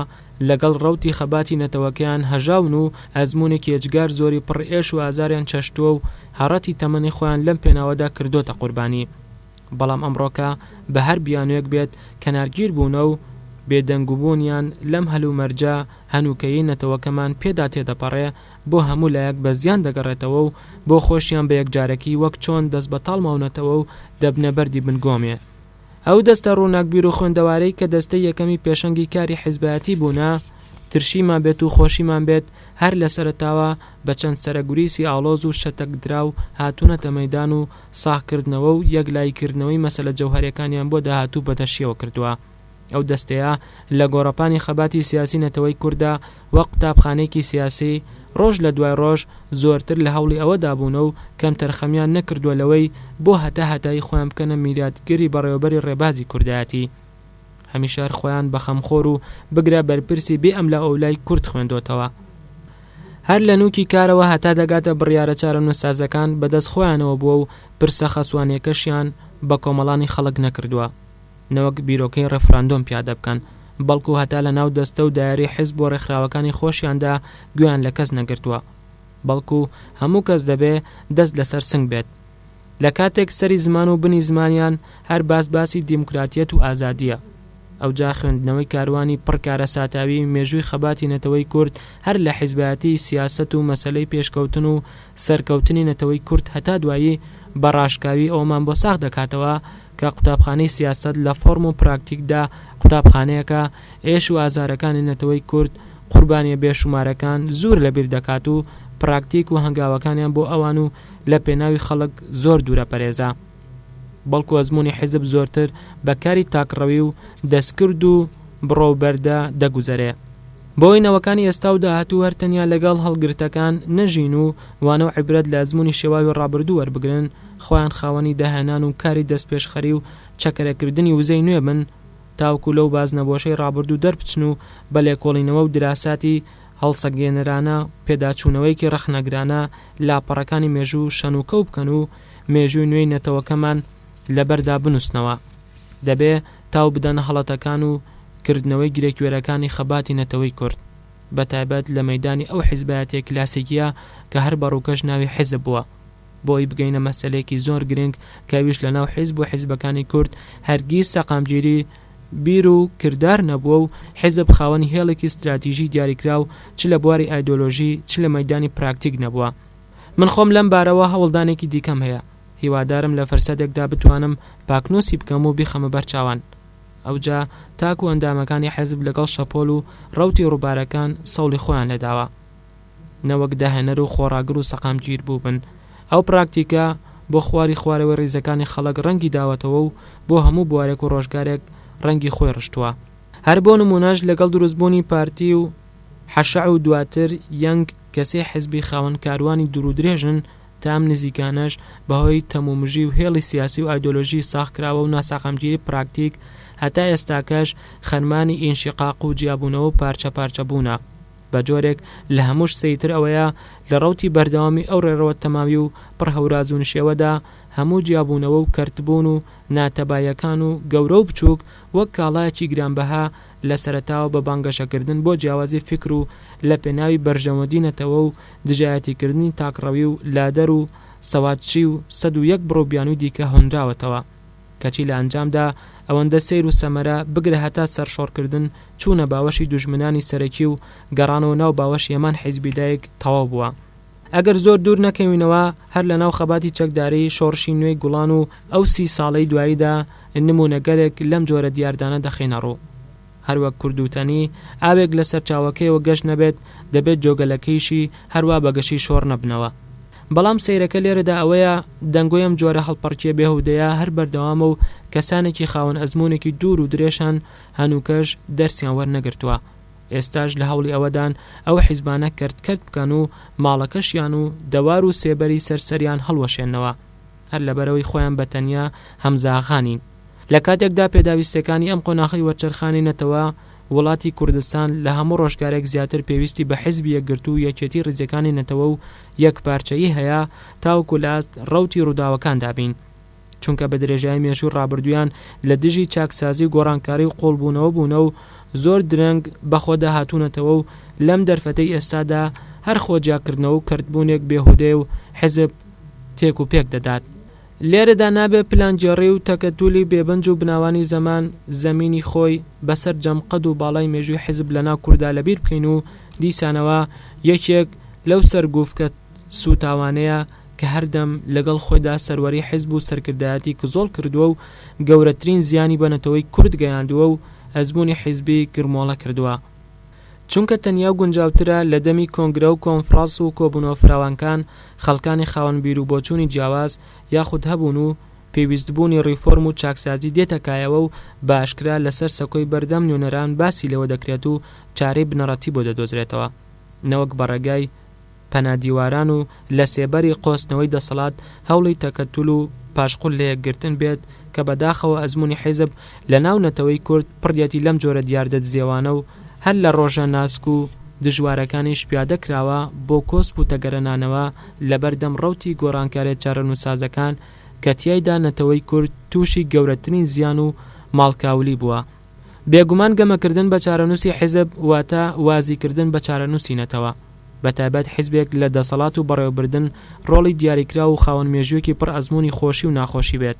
لەگەڵ ڕەوتی خەباتی نەتەوەکەیان هەژاون و ئەزمموونێکی ئێجگار زۆری پڕ ئێش و ئازاریان چەشتووە و هەڕەتی تەمەنی خۆیان لەم پێناوەدا کردوتە قوربانی. بەڵام ئەمڕۆکە بە هەر بیانوێک بێت کەنارگیر بوونە و بێدەنگبوونیان لەم هەلومەرجە هەنووکەیی نەتەوەکەمان پێدا تێدەپەڕێ بۆ هەموو لایەک بە زیان دەگەڕێتەوە و بۆ خۆشیان بە یەکجارەکی وەک چۆن دەست بە تاڵ ماونەتەوە و دەبنە بەردی بنگۆمێ. ئەو دەستە ڕووناکبیر و خوێندەوارەی کە دەستەی یەکەمی پێشەنگی کاری حیزبەتی بوونا ترشیمان بێت و خۆشیمان بێت هەر لە سەرتاوە بە چەند سەرەگوریسی ئاڵۆز و شەتەکدراو هاتوونەتە مەیدان و ساغکردنەوە و یەکلایکردنەوەی مەسەلە جەوهەریەکانیان بۆ داهاتوو بەدەشیەوە کردووە. ئەو دەستەیە لە گۆڕەپانی خەباتی سیاسی نەتەوەی کووردا وەک قوتابخانەیەکی سیاسی ڕۆژ لە دوای ڕۆژ زۆرتر لە هەوڵی ئەوەدا بوونە و کەم تەرخەمیان نەکردووە لەوەی بۆ هەتایی خۆیان بکەنە میراتگەری بەڕێوەبەری ڕێبازی کوردایەتی. هەمیشە خۆیان بە خەمخۆر و بگرە بەرپرسی بێ ئەم لە ئەولای کورد خوێندوتەوە. هەر لە نوکی کارەوە هەتا دەگاتە بڕیارە چارەنووسازەکان بەدەست خۆیانەوە بووە و پرسە خەسوانیەکەشیان بە کۆمەڵانی خەڵک نەکردووە نەوەک بیرۆکەی ڕێفراندۆم پیادە بکەن، بەڵکو هەتا لە ناو دەستە و دایری حیزب بۆ ڕێکخراوەکانی خۆشیاندا گویان لە کەس نەگرتووە، بەڵکو هەموو کەس دەبێ دەست لەسەر سنگ بێت. لە کاتێک سەری زمان و بنی زمانیان هەر باسی دیموکراتیەت و ئازادیە. ئەوجا خوێندنەوەی کاروانی پڕکارە ساتاوی مێژووی خەباتی نەتەوەی کورد هەر لە حیزبەتی سیاست و مەسلەی پێشکەوتن و سەرکەوتنی نەتەوەی کورد هەتا دوایی بەڕاشکاوی ئەومان بۆ ساغ دەکاتەوە کە قوتابخانەی سیاست لە فۆرم و پراکتیکدا قوتابخانەیەکە ئێش و ئازارەکانی نەتەوەی کورد قوربانیە بێشومارەکان زۆر لەبیر دەکات و پراکتیک و هەنگاوەکانیان بۆ ئەوان و لە پێناوی خەڵک زۆر دوورە پەرێزە. بەڵکو ئەزمموی حیزب زۆرتر بەکاری تاکڕەوی و دەستکرد و بڕۆبەردە دەگوزەرێ. بۆی نەوەکانی ئێستا و داهاتوو هەرتەنیا لەگەڵ هەڵگرتەکان نەژین و وانە و عیبرەت لە ئەزمموی شێواوی ڕابردوو وەربگرن خۆیان خاوەنی داهێنان و کاری دەستپێشخەری و چەکەرەکردنی وزەی نوێ بن تاوکو لەو بازنەبۆشەی ڕابردوو دەربچن و بە لێکۆڵینەوە و دراساتی هەڵسەگێنەرانە پێداچوونەوەیکی ڕەخنەگرانە لاپەڕەکانی مێژوو شەنوکەو بکەن و مێژووی نوێی نەتەوەکەمان لەبەردا بنووسنەوە دەبێ تاو بدەنە هەڵەتەکان و کردنەوەی گرێکوێرەکانی خەباتی نەتەوەی کورد بە تایبەت لە مەیدانی ئەو حیزبایەتیە کلاسیکیە کە هەر بەڕووکەش ناوی حیزب بووە بۆی بگەینە مەسەلێکی زۆر گرنگ کەویش لە ناو حیزب و حیزبەکانی کورد هەرگیز سەقامگیری بیر و کردار نەبووە و حیزب خاوەنی هێڵێکی استراتیژی دیاریکراو چ لە بواری ئایدۆلۆژی چ لە مەیدانی پراکتیک نەبووە. من خۆم لەم بارەوە هەوڵدانێکی دیکەم هەیە هیوادارم لە فەرسەدێکدا بتوانم پاکنووسی بکەم و بیخەمە بەرچاوان ئەوجا تاکو ئەندامەکانی حیزب لەگەڵ شەپۆل و ڕەوتی ڕووبارەکان سەوڵی خۆیان لەداوە نەوەک داهێنەر و خۆڕاگر و سەقامگیر بوو بن ئەو پراکتیکە بۆ خواری خوارەوە ڕێزەکانی خەڵک ڕەنگی داوەتەوە و بۆ هەموو بوارێک و ڕۆژگارێک ڕەنگی خۆی ڕشتووە هەر بۆ نمونەش لەگەڵ دروستبوونی پارتی و حەشع و دواتر یەنگ کەسێ حیزبی خاوەن کاروانی دوور درێژن تام نزیکانەش بەهۆی تەمومژی و هێڵی سیاسی و ئایدۆلۆژی ساخکراوە و ناساقەمگیری پراکتیک هەتا ئێستاکەش خەرمانی ئینشقاق و جیابوونەوە و پارچە پارچە بوونە بە جۆرێک لە هەمووش سەیتر ئەوەیە لە ڕەوتی بەردەوامی ئەو ڕێڕەوە تەماوی و پڕهەوراز و نشێوەدا هەموو جیابوونەوە و کەرتبوون و ناتەبایەکان و گەورە و بچووک وەک کاڵایەکی گرانبەها لە سەرەتاوە بە بانگەشەکردن بۆ جیاوازی فکر و لە پێناوی بەرژەوەدینەتەوە و دژایەتیکردنی تاکڕەوی و لادەر و سەواتچی و 101 بڕۆبیان و دیکە هۆنراوەتەوە کەچی لە ئەنجامدا ئەوەندە سیر و سەمەرە بگرە هەتا سەرشۆڕکردن چوونە باوەشی دوژمنانی سەرەکی و گەڕانەوە ناو باوەش یەمان حیزبیدایەک تەواو بووە ئەگەر زۆر دوور نەکەوینەوە هەر لە ناو خەباتی چەکداری شۆڕشی نوێی گوڵان و ئەو 30 ساڵەی دواییدا نمونەگەرێک لەم جۆرە دیاردانە دەخێنە ڕوو هەروەک کوردوتەنی ئاوێک لە سەرچاوەکەیەوە گەشت نەبێت دەبێت جۆگەلەکەیشی هەروە بەگەشی شۆڕ نەبنەوە بەڵام سەیرەکە لێرەدا ئەوەیە دەنگۆیم جۆرە هەڵپەرچیە بێهودەیە هەر بەردەوامە و کەسانێکی خاوەن ئەزمونێکی دوور و درێژان هەنووکەش دەرسیان وەرنەگرتووە ئێستاش لە هەوڵی ئەوەدان ئەو حیزبانە کردکرد بکەن و ماڵەکەشیان و دەوار و سێبەری سەرسەریان هەڵوەشێنەوە هەر لەبەرەوەی خۆیان بەتەنیا هەمزاغانین لە کاتێکدا پێداویستەکانی ئەم قۆناغی وەرچەرخانینەتەوە وڵاتی کوردستان لە هەموو ڕۆژگارێک زیاتر پێویستی بە حیزبی یەکگرتو و یەکێتی ڕیزەکانی نەتەوە و یەکپارچەیی هەیە تاوکو لاست ڕەوتی ڕووداوەکان دابین چونکە بە درێژایی مێژوو ڕابردویان لە دژی چاکسازی و گۆڕانکاری و قۆڵبوونەوە بوونە و زۆر درەنگ بەخۆدا هاتوونەتەوە و لەم دەرفەتەی ئێستادا هەر خۆجاکردنەوە و کردبوونێک بێهودێ و حیزب تێک و پێک دەدات لێرەدا نابێ پلانجێڕی و تەکەتولی بێبنج و بناوانی زەمان زەمینی خۆی بەسەر جەمقەد و باڵای مێژووی حیزب لەناو کووردا لەبیر بکەین و دیسانەوە یەکێک لەو سەرگوفکە سوتاوانەیە کە هەردەم لەگەڵ خۆیدا سەروەری حیزب و سەرکردایەتی کزۆڵ کردووە و گەورەترین زیانی بەنەتەوەی کورد گەیاندووە و ئەزمموی حیزبی گرمۆڵە کردووە چونکە تەنیا گونجاوترە لە دەمی کۆنگرە و کۆنفراس و کۆبوونەوە فراوانکان خەڵکانی خاوەن بیر و بۆچوونی جیاواز یاخود هەبوون و پێویستبوونی ڕیفۆرم و چاکسازی دێتەکایەوە و باشکرا لەسەر سەکۆی بەردەم نوێنەران باسی لەوە دەکرێت و چارەی بنەڕەتی بۆ دەدۆزرێتەوە نەوەک بەڕێگای پەنادیواران و لە سێبەری قۆستنەوەی دەسەڵات هەوڵی تەکەتول و پاشقول لە یەکگرتن بێت کە بەداخەوە ئەزمموی حیزب لە ناو نەتەوەی کورد پڕیەتی لەم جۆرە دیاردە دزێوانە و هەر لە ڕۆژە ناسک و دژوارەکانیش پیادە کراوە بۆ کۆسپ و تەگەرەنانەوە لە بەردەم ڕەوتی گۆڕانکارێت چارەنووسازەکان کە تیایدا نەتەوەی کورد تووشی گەورەترین زیان و ماڵکاولی بووە بێگومان گەمەکردن بە چارەنووسی حیزب واتە وازیکردن بە چارەنووسی نەتەوە بەتایبەت حیزبێک لە دەسەڵات و بەڕێوەبردن ڕۆڵی دیاریکرا و خاوەن مێژوویەکی پڕ ئەزمموی خۆشی و ناخۆشی بێت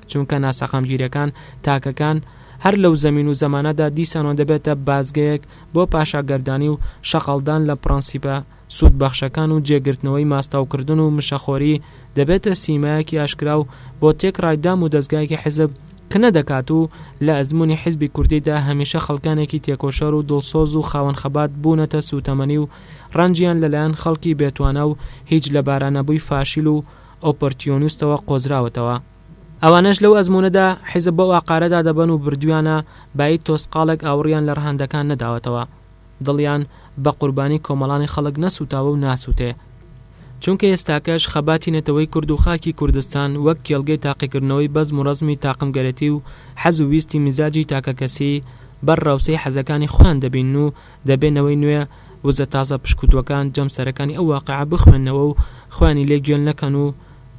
چونکە ناسەقامگیریەکان تاکەکان هەر لەو زەمین و زەمانەدا دیسانەوە دەبێتە بازگەیەک بۆ پاشاگەردانی و شەقەڵدان لە پرەنسیپە سوود بەخشەکان و جێگرتنەوەی ماستاوکردن و مشەخۆری دەبێتە سیمایەکی ئاشکرا و بۆ تێک ڕایدام و دەستگایەکی حیزب کە نەدەکات و لە ئەزمموی حیزبی کوردیدا هەمیشە خەڵکانێکی تێکۆشەر و دڵسۆز و خاوەن خەبات بوونەتە سوتەمەنی و ڕەنجیان لەلایەن خەڵکی بێتوانە و هیچ لە بارانەبووی فاشیل و ئۆپۆرتیۆنیستەوە قۆزراوەتەوە ئەوانەش لەو ئەزممونەدا حیزب بەو ئاقارەدا دەبن و بردویانە بای تۆسقاڵێک ئاوڕیان لە ڕەهەندەکان نەداوەتەوە دڵیان بە قوربانی کۆمەڵانی خەڵک نەسوتاوە و ناسووتێ. چونکە ئێستاکەش خەباتی نەتەوەی کورد و خاکی کوردستان وەک کێڵگەی تاقیکردنەوەی بەزم و ڕەزمی تاقمگەرەتی و حەز و ویستی میزاجی تاکە کەسی بەر ڕاوسەی حەزەکانی خۆیان دەبین و دەبێنەوەی نوێ وزە تازە پشکوتوەکان جەمسەرەکانی ئەو واقعە بخوێنەوە و خۆیانی لێ گوێن نەکەن و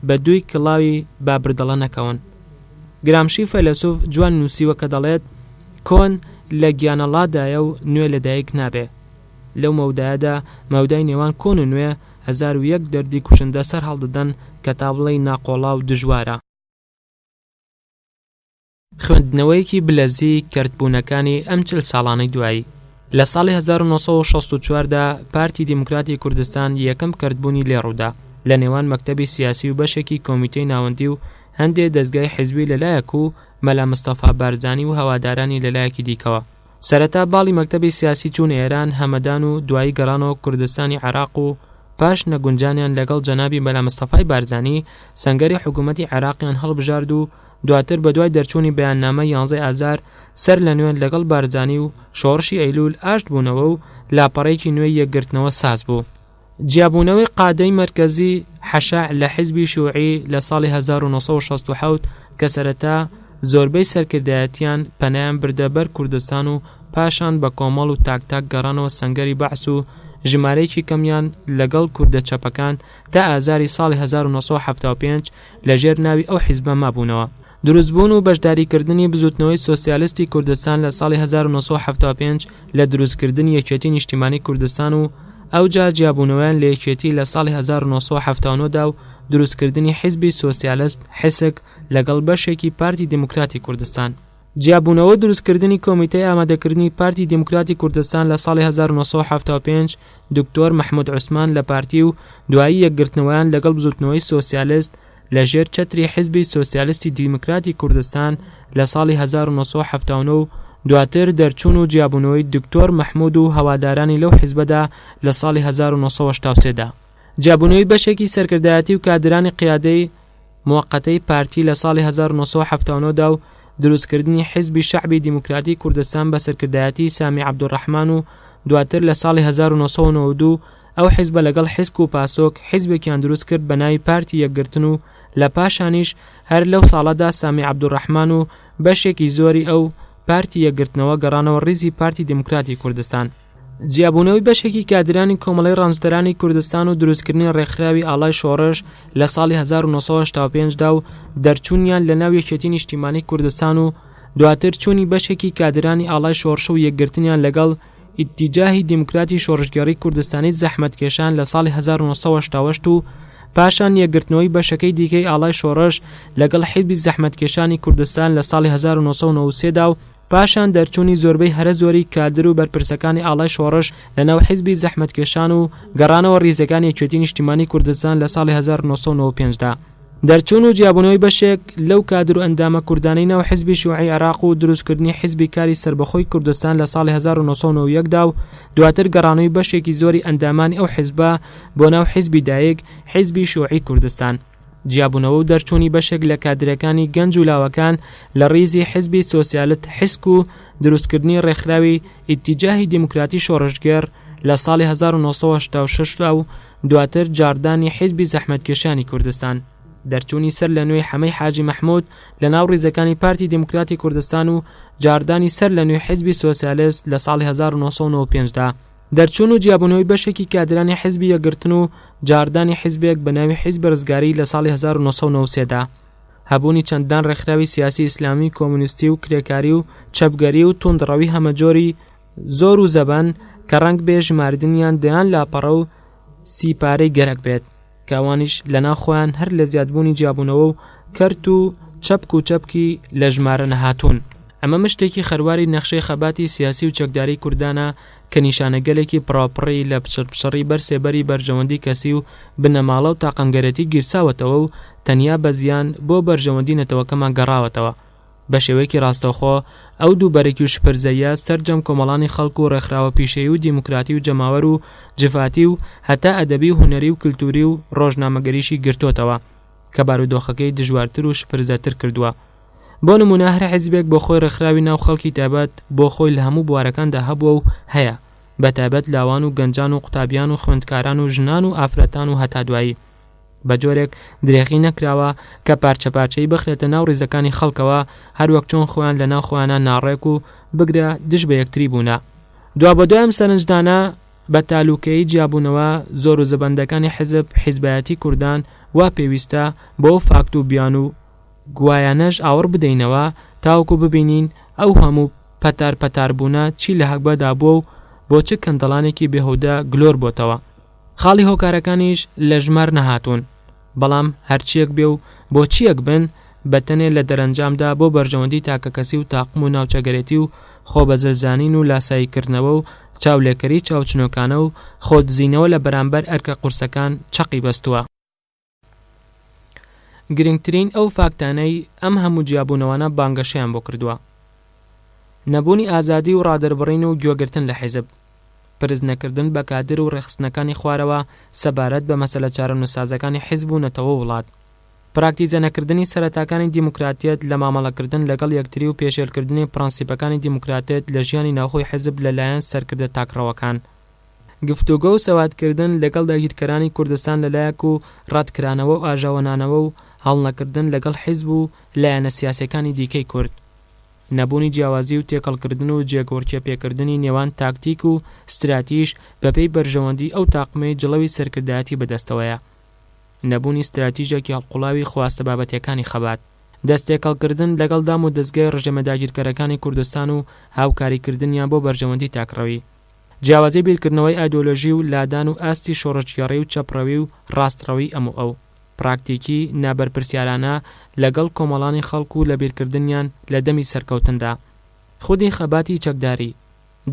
بە دووی کڵاوی بابردەڵە نەکەون. گرامشی فەیلسوف جوان نووسیوە کە دەڵێت کۆن لە گیانەڵادایە و نوێ لەدایک نابێ. لەو مەودایەدا مەودای نێوان کۆن و نوێ 1001 دەردی کوشندە سەر هەڵدەدەن کە تابڵەی ناقۆڵا و دژوارە. خوێندنەوەیەکی بلەزی کردبوونەکانی ئەم 40 ساڵانەی دوایی. لە ساڵی 1964دا پارتی دیموکراتی کوردستان یەکەم کردبوونی لێڕوودا لە نێوان مەکتەبی سیاسی و بەشێکی کۆمیتەی ناوەندی و هەندێک دەستگای حیزبی لەلایەک و مەلا مستەفا بارزانی و هەوادارانی لەلایەکی دیکەوە. سەرەتا باڵی مەکتەبی سیاسی چوون ئێران هەمەدان و دوایی گەڕانەوە کوردستانی عێراق و پاش نەگونجانیان لەگەڵ جەنابی مەلا مستەفای بارزانی سەنگەری حکوومەتی عێراقیان هەڵبژارد و دواتر بە دوای دەرچوونی بەیاننامە 11 ئازار سەر لە نوێن لەگەڵ بارزانی و شۆڕشی ئەیلول ئاشت بوونەوە و لاپەڕێکی نوێی یەکگرتنەوە ساز بوو. جیابوونەوەی قادەی مەرکەزی حەشاع لە حیزبی شیوعی لە ساڵی 1967 کە سەرەتا زۆربەی سەرکردایەتیان پەنایان بردە بەر کوردستان و پاشان بە کۆمەڵ و تاک گەڕانەوە سەنگەری بەعس و ژمارەیەکی کەمیان لەگەڵ کوردە چەپەکان تا ئازاری ساڵی 1975 لەژێر ناوی ئەو حیزبە مابوونەوە. دروستبوون و بەشداریکردنی بزوتنەوەی سۆسیالیستی کوردستان لە ساڵی 1975 لە دروستکردنی یەکێتی نیشتیمانی کوردستان و ئەوجا جیابوونەوەیان لە یەکێتی لە ساڵی 1979دا و دروستکردنی حیزبی سۆسیالیست حسک لەگەڵ بەشێکی پارتی دیموکراتی کوردستان. جیابوونەوە دروستکردنی کۆمیتەی ئامادەکردنی پارتی دیموکراتی کوردستان لە ساڵی 1975 دکتۆر محمود عوسمان لە پارتی و دوایی یەکگرتنەوەیان لەگەڵ بزوتنەوەی سۆسیالیست لە ژێر چەتری حیزبی سۆسیالیستی دیموکراتی کوردستان لە ساڵی 1979 و دواتر دەرچوون و جیابوونەوەی دکتۆر محمود و هەوادارانی لەو حیزبەدا لە ساڵی 1983دا. جیابوونەوەی بەشێکی سەرکردایەتی و کادرانی قیادەی موقەتەی پارتی لە ساڵی 1979دا و دروستکردنی حیزبی شعبی دیموکراتی کوردستان بە سەرکردایەتی سامی عەبدوڕەحمان و دواتر لە ساڵی 1992 ئەو حیزبە لەگەڵ حیسک و پاسۆک حیزبێکیان دروست کرد بە ناوی پارتی یەکگرتن و لە پاشانیش هەر لەو ساڵەدا سامی عەبدوڕەحمان و بەشێکی زۆری ئەو پارتی یەکگرتنەوە گەڕانەوە ڕیزی پارتی دیموکراتی کوردستان. جیابوونەوەی بەشێکی کادرانی کۆمەڵی ڕانزدەرانی کوردستان و دروستکردنی ڕێکخراوی ئاڵای شۆڕش لە ساڵی 1985دا و دەرچوونیان لە ناو یەکێتی نیشتیمانی کوردستان و دواتر چوونی بەشێکی کادرانی ئاڵای شۆڕش و یەکگرتنیان لەگەڵ ئیتیجاهی دیموکراتی شۆڕشگەڕی کوردستانی زەحمەتکێشان لە ساڵی 1968 و پاشان یەکگرتنەوەی بەشەکەی دیکەی ئاڵای شۆڕش لەگەڵ حیزبی زەحمەتکێشانی کوردستان لە ساڵی 1993دا و پاشان دەرچوونی زۆربەی هەرە زۆری کادر و بەرپرسەکانی ئاڵای شۆڕش لەناو حیزبی زەحمەتکێشان و گەڕانەوە ڕیزەکانی یەکێتی نیشتیمانی کوردستان لە ساڵی 1995دا. دەرچوون و جیابوونەوەی بەشێک لەو کادر و ئەندامە کوردانەی ناو حیزبی شیوعی عێراق و دروستکردنی حیزبی کاری سربەخۆی کوردستان لە ساڵی 1991دا و دواتر گەڕانەوەی بەشێکی زۆری ئەندامانی ئەو حیزبە بۆ ناو حیزبی دایک حیزبی شیوعی کوردستان. جیابوونەوە و دەرچوونی بەشێک لە کادرەکانی گەنج و لاوەکان لە ڕیزی حیزبی سۆسیالیست حسک و دروستکردنی ڕێکخراوی ئیتیجاهی دیموکراتی شۆڕشگەر لە ساڵی 1986 و دواتر جاردانی حیزبی زەحمەتکێشانی کوردستان. دەرچوونی سەر لە نوێی حەمەی حاجی مەحموود لە ناو ڕیزەکانی پارتی دیموکراتی کوردستان و جاردانی سەر لە نوێی حیزبی سۆسیالیست لە ساڵی 1995دا. دەرچوون و جیابوونەوەی بەشێکی کادرانی حیزبی یەکگرتن و جاردانی حیزبێک بە ناوی حیزب ڕزگاری لە ساڵی 1993دا. هەبوونی چەندان ڕێکخراوی سیاسی ئیسلامی کۆمونیستی و کرێکاری و چەپگەری و توندڕەوی هەمەجۆری زۆر و زەبان کە ڕەنگ بێ ژماردنیان دەیان لاپەڕە و سیپارەی گەرەک بێت کەوانیش لەناو خۆیان هەر لە زیادبوونی جیابوونەوە و کەرت و چەپک و چەپکی لە ژمارە نەهاتوون. ئەمە مشتێکی خەرواری نەخشەی خەباتی سیاسی و چەکداری کوردانە کە نیشانەگەلێکی پڕاپڕی لە پشڕی بەرسێبەری بەرژەوەندی کەسی و بنەماڵە و تاقەمگەرەتی گیرساوەتەوە و تەنیا بە زیان بۆ بەرژەوەندی نەتەوەکەمان گەڕاوەتەوە. بە شێوەیەکی ڕاستەوخۆ ئەو دووبەرێکی و شپرزەیە سەرجەم کۆمەڵانی خەڵک و ڕێکخراوە پیشەیی و دیموکراتی و جەماوەر و جفاتی و هەتا ئەدەبی و هونەری و کلتوری و ڕۆژنامەگەریشی گرتوتەوە کە بارودۆخەکەی دژوارتر و شپرزەتر کردووە. بۆ نمونە هەر حیزبێک بۆ خۆی ڕێکخراوی ناو خەڵکی تایبەت بۆ خۆی لە هەموو بوارەکاندا هەبووە و هەیە بەتایبەت لاوان و گەنجان و قوتابیان و خوێندکاران و ژنان و ئافرەتان و هەتا دوایی بە جۆرێک درێغی نەکراوە کە پارچە پارچەی بخرێتە ناو ڕێزەکانی خەڵکەوە هەروەک چۆن خۆیان لە ناو خۆیانە ناڕێک و بگرە دش بە یەکتری بوونا. دوا بە دوای ئەم سەرنجدانە بە تالوکەیی جیابوونەوە زۆر و زەبەندەکانی حیزب حیزبایەتی کوردان وا پێویستە بۆ فاکت و بیان و گوایانەش ئاوڕ بدەینەوە تاوەکو ببینین ئەو هەموو پەتار بوونە چی لە هەکبەدا بووە و بۆ چ کەندەڵانێکی بێهودە گلۆر بۆتەوە. خاڵی هۆکارەکانیش لە ژمار نەهاتوون، بەڵام هەرچیەک بێ و بۆ چیەک بن بەتەنێ لە دەرەنجامدا بۆ بەرژەوەندی تاکەکەسی و تاقم و ناوچەگەرێتی و خۆبەزلزانین و لاساییکردنەوە و چاولێکەری چاوچنۆکانە و خۆدزینەوە لە بەرامبەر ئەرکە قورسەکان چەقی بەستووە. گرنگترین ئەو فاکتانەی ئەم هەموو جیابوونەوانە بانگەشەیان بۆ کردووە: نەبوونی ئازادی و ڕادەربڕین و گوێگرتن لە حیزب، پرز نەکردن بە کادر و ڕێخستنەکانی خوارەوە سەبارەت بە مەسەلە چارەنووسازەکانی حیزب و نەتەوە وڵات، پراکتیزە نەکردنی سەرەتاکانی دیموکراتیەت لە مامەڵەکردن لەگەڵ یەکتری و پێشێلکردنی پرەنسیپەکانی دیموکراتیەت لە ژیانی ناوخۆی حیزب لەلایەن سەرکردە تاکڕەوەکان، گفتوگۆ و سەوادکردن لەگەڵ داگیرکەرانی کوردستان لەلایەک و ڕاتکرانەوە و ئاژاوەنانەوە و هەڵنەکردن لەگەڵ حیزب و لایەنە سیاسەکانی دیکەی کورد، نەبوونی جیاوازی و تێکەڵکردن و جێگۆرچێ پێکردنی نێوان تاکتیک و استراتیژ بەپێی بەرژەوەندی ئەو تاقمەی جڵەوی سەرکردایەتی بەدەستەوەیە، نەبوونی استراتیژێکی هەڵقوڵاوی خواستە بابەتیەکانی خەبات، دەستێکەڵکردن لەگەڵ دام و دەستگای ڕژێمە داگیرکەرەکانی کوردستان و هاوکاریکردنیان بۆ بەرژەوەندی تاکڕەوی، جیاوازی بیرکردنەوەی ئایدۆلۆژی و لادان و ئاستی شۆڕەشگەڕی و چەپڕەوی و ڕاستڕەوی ئەو پراکتیکی نابەرپرسیارانە لەگەڵ کۆمەڵانی خەڵکو و لە بیرکردنیان لە دەمی سەرکەوتندا، خودی خەباتی چەکداری،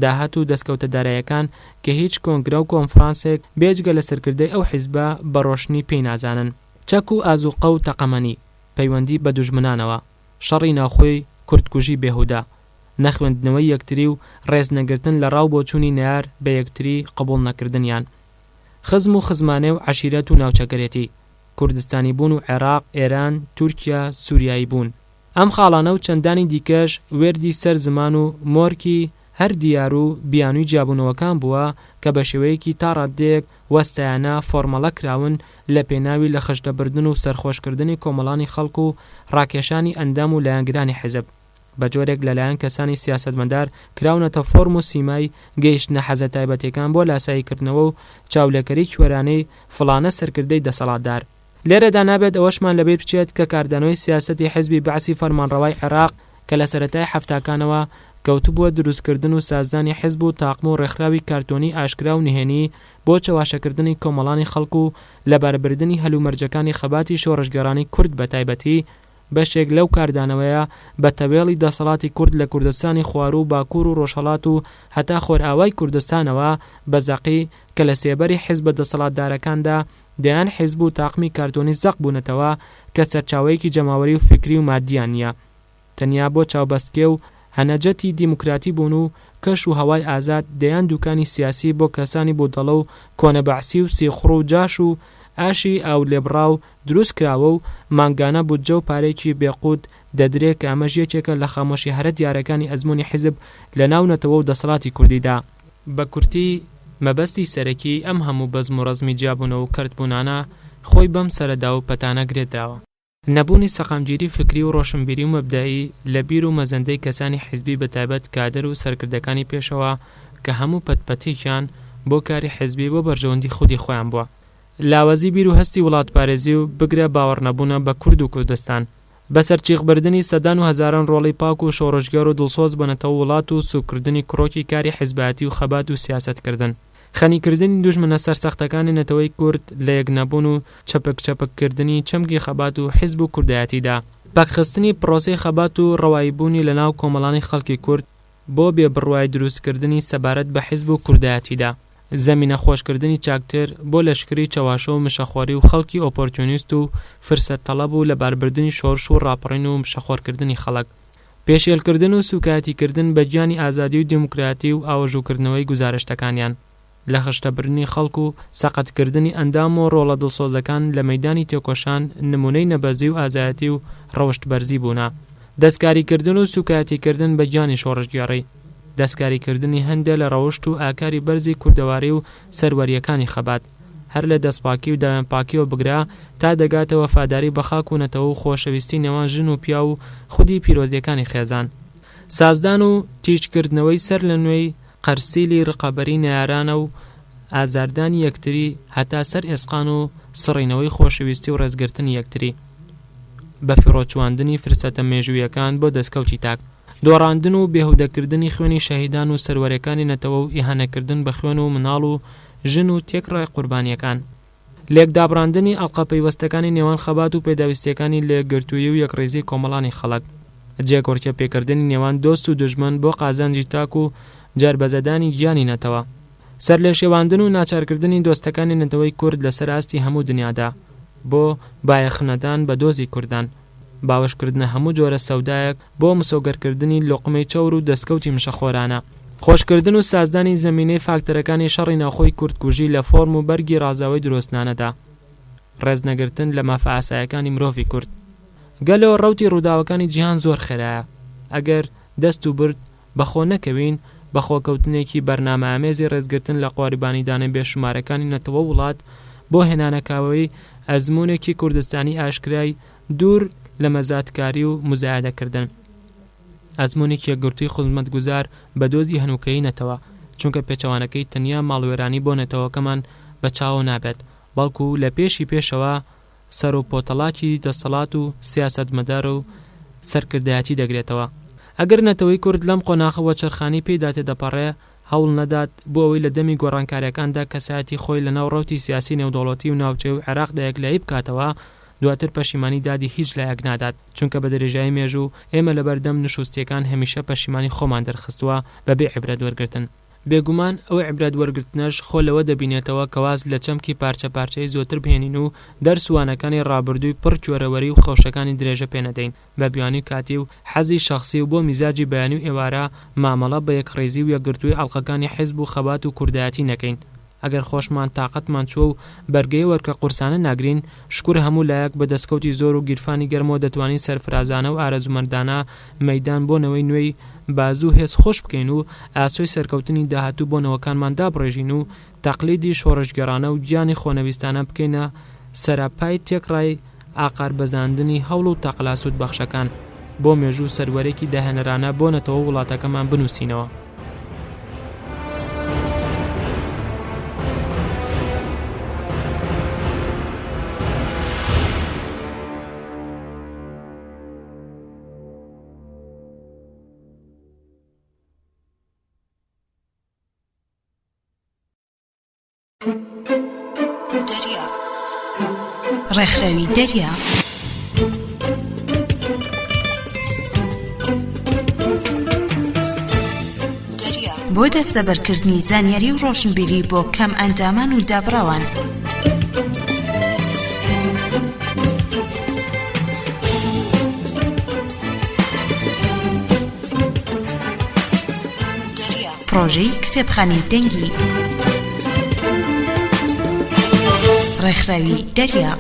داهات و دەستکەوتە داراییەکان کە هیچ کۆنگرە و کۆنفرانسێک بێجگە لە سەرکردەی ئەو حیزبە بە ڕۆشنی پێی نازانن، چەک و ئازوقە و تەقەمەنی، پەیوەندی بە دوژمنانەوە، شەڕی ناوخۆی کوردکوژی بێهودا، نەخوێندنەوەی یەکتری و ڕێزنەگرتن لە ڕاو بۆچوونی نەیار بە یەکتری قبوڵ نەکردنیان، خزم و خزمانێ و عەشیرەت و ناوچەگەرێتی، کوردستانی بوون و عێراق، ئێران، تورکیا، سووریایی بوون. ئەم خاڵانە و چەندانی دیکەش وێردی سەر زمان و مۆرکی هەر دیار و بیانووی جیابوونەوەکان بووە کە بە شێوەیەکی تا ڕادەیەک وەستایانە فۆرمەڵە کراون لە پێناوی لە خەشدەبردن و سەرخۆشکردنی کۆمەڵانی خەڵک و ڕاکێشانی ئەندام و لایەنگرانی حیزب، بە جۆرێک لەلایەن کەسانی سیاسەتمەدار کراونەتە فۆرم و سیمای گەیشتنە حەزە تایبەتیەکان بۆ لاساییکردنەوە و چاولێکەری کوێرانەی فڵانە سەرکردەی دەسەڵاتدار. لێرەدا نابێت ئەوەشمان لەبێت بچێت کە کاردانەوەی سیاسەتی حیزبی بەعسی فەرمانڕەوای عێراق کە لە سەرەتای هەفتاکانەوە کەوتبووە دروستکردن و سازدانی حیزب و تاقم و ڕێکخراوی کارتۆنی ئاشکرا و نهێنی بۆ چەواشەکردنی کۆمەڵانی خەڵک و لەباربردنی هەلومەرجەکانی خەباتی شۆڕشگەڕانی کورد بە تایبەتی بەشێک لەو کاردانەوەیە بە تەوێڵی دەسەڵاتی کورد لە کوردستانی خوار و باکوور و ڕۆژهەڵات و هەتا خۆرئاوای کوردستانەوە بەزەقی کە لە سێبەری حیزبە دەسەڵاتدارەکاندا دەیان حیزب و تاقمی کارتۆنی زەق بوونەتەوە کە سەرچاوەیەکی جەماوەری و فکری و مادیان نییە، تەنیا بۆ چاوبەستکێ و هەنەجەتی دیموکراتی بوون و کەش و هەوای ئازاد دەیان دوکانی سیاسی بۆ کەسانی بۆ دەڵە و کۆنەبەعسی و سیخڕ و جاش و ئاشی ئاو لێبڕاو دروست کراوە و مانگانە بودجە و پارێکی بێقوت دەدرێت کە ئەمەش یەکێکە لە خامۆشی هەرە دیارەکانی ئەزموونی حیزب لە ناونەتەوە و دەسەڵاتی کوردیدا. بە کورتی مەبەستی سەرەکی ئەم هەموو بەزم و ڕەزمی جیابوونەوە و کردبوونانە خۆی بەم سەرەدا و پەتانە گرێدراوە. نەبوونی سەقامگیری فکری و ڕۆشنبیری و مەبدایی لە بیر و مەزەندەی کەسانی حیزبی بەتایبەت کادر و سەرکردەکانی پێشەوە کە هەموو پەتپەتێکیان بۆ کاری حیزبی بۆ بەرژەوەندی خودی خۆیان بووە. لاوەزی بیر و هەستی وڵاتپارێزی و بگرە باوەڕ نەبوونە بە کورد و کوردستان، بەسەر چیغبردننی سەدان و هەزاران ڕۆڵی پاک و شۆڕژگەر و دڵسۆز بنەتەوە وڵات و سوکردنی کڕۆکی کاری حیزباتی و خەبات و سیاسەتکردن، خەنیکردنی دوژمنە سەرسەختەکانی نەتەوەی کورد لە یەک نەبوون و چەپکردنی چەمکی خەبات و حیزب و کوردایەتیدا، پاکخستنی پرۆسەی خەبات و ڕەواییبوونی لە ناو کۆمەڵانی خەڵکی کورد بۆ بێبڕوای دروستکردنی سەبارەت بە حیزب و کوردایەتیدا، زەمینە خۆشکردنی چاکتر بۆ لەشکری چەواشە و مشەخۆری و خەڵکی ئۆپۆرچۆنیست و فرسەت تەڵەب و لەباربردنی شۆڕش و ڕاپەڕین و مشەخۆرکردنی خەڵک، پێشێلکردن و سوکایەتیکردن بە گیانی ئازادی و دیموکراتی و ئاوەژووکردنەوەی گوزارشتەکانیان، لە خشتەبرنی خەڵک و سەقەتکردنی ئەندام و ڕۆڵە دڵسۆزەکان لە مەیدانی تێکۆشان نمونەی نەبەزی و ئازایەتی و ڕەوشت بەرزی بوونا، دەستکاریکردن و سوکایەتیکردن بە گیانی شۆڕژگەڕی، دەستکاریکردنی هەندێک لە ڕەوشت و ئاکاری بەرزی کوردەواری و سەروەریەکانی خەبات هەر لە دەستپاکی و داوێنپاکیەوە بگرا تا دەگاتە وەفاداری بە خاک و نەتەوە و خۆشەویستی نێوان ژن و پیا و خودی پیرۆزیەکانی خێزان سازدان و تیژکردنەوەی سەر لە نوێی قەرسیلی ڕقەبەری نەیارانە و ئازاردانی یەکتری هەتا سەر ئێسقان و سڕینەوەی خۆشەویستی و ڕێزگرتنی یەکتری بە فیڕۆچواندنی فرسەتە مێژوویەکان بۆ دەستکەوتی تاک دۆڕاندن و بێهودەکردنی خوێنی شەهیدان و سەروەرەکانی نەتەوە و ئیهانەکردن بە خوێن و مناڵ و ژن و تێکڕای قوربانیەکان لێکدابڕاندنی ئەڵقە پەیوەستەکانی نێوان خەبات و پێداویستیەکانی لێکگرتووی و یەکڕێزی کۆمەڵانی خەڵک جێگۆرکە پێکردنی نێوان دۆست و دژمن بۆ قازانجی تاک و جاربەزەدانی گیانی نەتەوە سەر لێ شێواندن و ناچارکردنی دۆستەکانی نەتەوەی کورد لەسەر ئاستی هەموو دنیادا بۆ بایەخنەدان بە دۆزی کوردان باوەشکردنە هەموو جۆرە سەودایەک بۆ مسۆگەرکردنی لۆقمەی چەور و دەستکەوتی مشەخۆرانە خۆشکردن و سازدانی زەمینەی فاکتەرەکانی شەڕی ناوخۆی کورتکوژی لە فۆرم و بەرگی ڕازاوی دروستنانەدا ڕێزنەگرتن لە مافە ئاسایەکانی مرۆڤی کورد گەلەوە ڕەوتی ڕووداوەکانی جیهان زۆر خێرایە ئەگەر دەست و برد بەخۆ نەکەوین بەخۆکەوتنێکی بەرنامە ئامێزی ڕێزگرتن لە قواریبانیدانە بێشمارەکانی نەتەوە وڵات بۆ هێنانەکاوەی ئەزمونێکی کوردستانی ئاشکرای دوور لە مەزاتکاری و مزایدەکردن ئەزمونێکی یەکگرتووی خزمەتگوزار بە دۆزی هەنووکەی نەتەوە چونکە پێچەوانەکەی تەنیا ماڵوێرانی بۆ نەتەوەکەمان بە چاوە نابێت بەڵکو لە پێشەوە سەر و پۆتەڵاتی دەسەڵات و سیاسەتمەدار و سەرکردایەتی دەگرێتەوە ئەگەر نەتەوەی کورد لەم قۆناغەوە چرخانی پێدا تێدەپەڕێ هەوڵ نەدات بۆ ئەوەی لە دەمی گۆڕانکاریەکاندا کەسایەتی خۆی لە ناو ڕەوتی سیاسی نێودەوڵەتی و ناوچەی و عێراقدا یەکلایی بکاتەوە دواتر پەشیمانی دادی هیچ لایەک نادات چونکە بە دەرێژایی مێژوو ئێمە لەبەردەم نشوستیەکان هەمیشە پەشیمانی خۆمان دەرخستووە بەبێ عیبرەت وەرگرتن بێگومان ئەو عیبرەت وەرگرتنەش خۆ لەوە دەبینێتەوە کەواز لە چەمکی پارچە پارچەی زۆرتر بهێنین و دەرسوانەکانی ڕابردووی پڕ جۆرەوەری و خەوشەکانی درێژە پێنەدەین بە بیانی کاتی و حەزی شەخسی و بۆ میزاجی بەیانی و ئێوارە مامەڵە بە یەکڕێزی و یەکگرتووی ئەڵقەکانی حیزب و خەبات و کوردایەتی نەکەین ئەگەر خۆشمان تااقەتمان چوە و بەرگەی وەرکە قورسانە ناگرین شکور هەموو لایەک بە دەستکەوتی زۆر و گیرفانی گەرمەوە دەتوانین سەرفرازانە و ئارەزومەندانە مەیدان بۆنەوەی نوێی بازوو هێز خۆش بکەین و ئاسۆی سەرکەوتنی داهاتوو بۆنەوەکانمان دابڕێژین و تەقلیدی شۆڕشگەرانە و گیانی خۆنەویستانە بکەینە سەراپای تێکڕای ئاقار بەزاندنی هەوڵ و تەقلاسود بەخشەکان بۆ مێژوو سەروەرێکی داهێنەرانە بۆ نەتەوە وڵاتەکەمان بنووسینەوە دەریا ڕێکخراوی دەریا بۆ دەستەبەرکردنی زانیاری و ڕۆشنبیری بۆ کەم ئەندامان و دابڕەوان پرۆژەی کتێبخانەی دەنگی ڕێکخراوی دەریا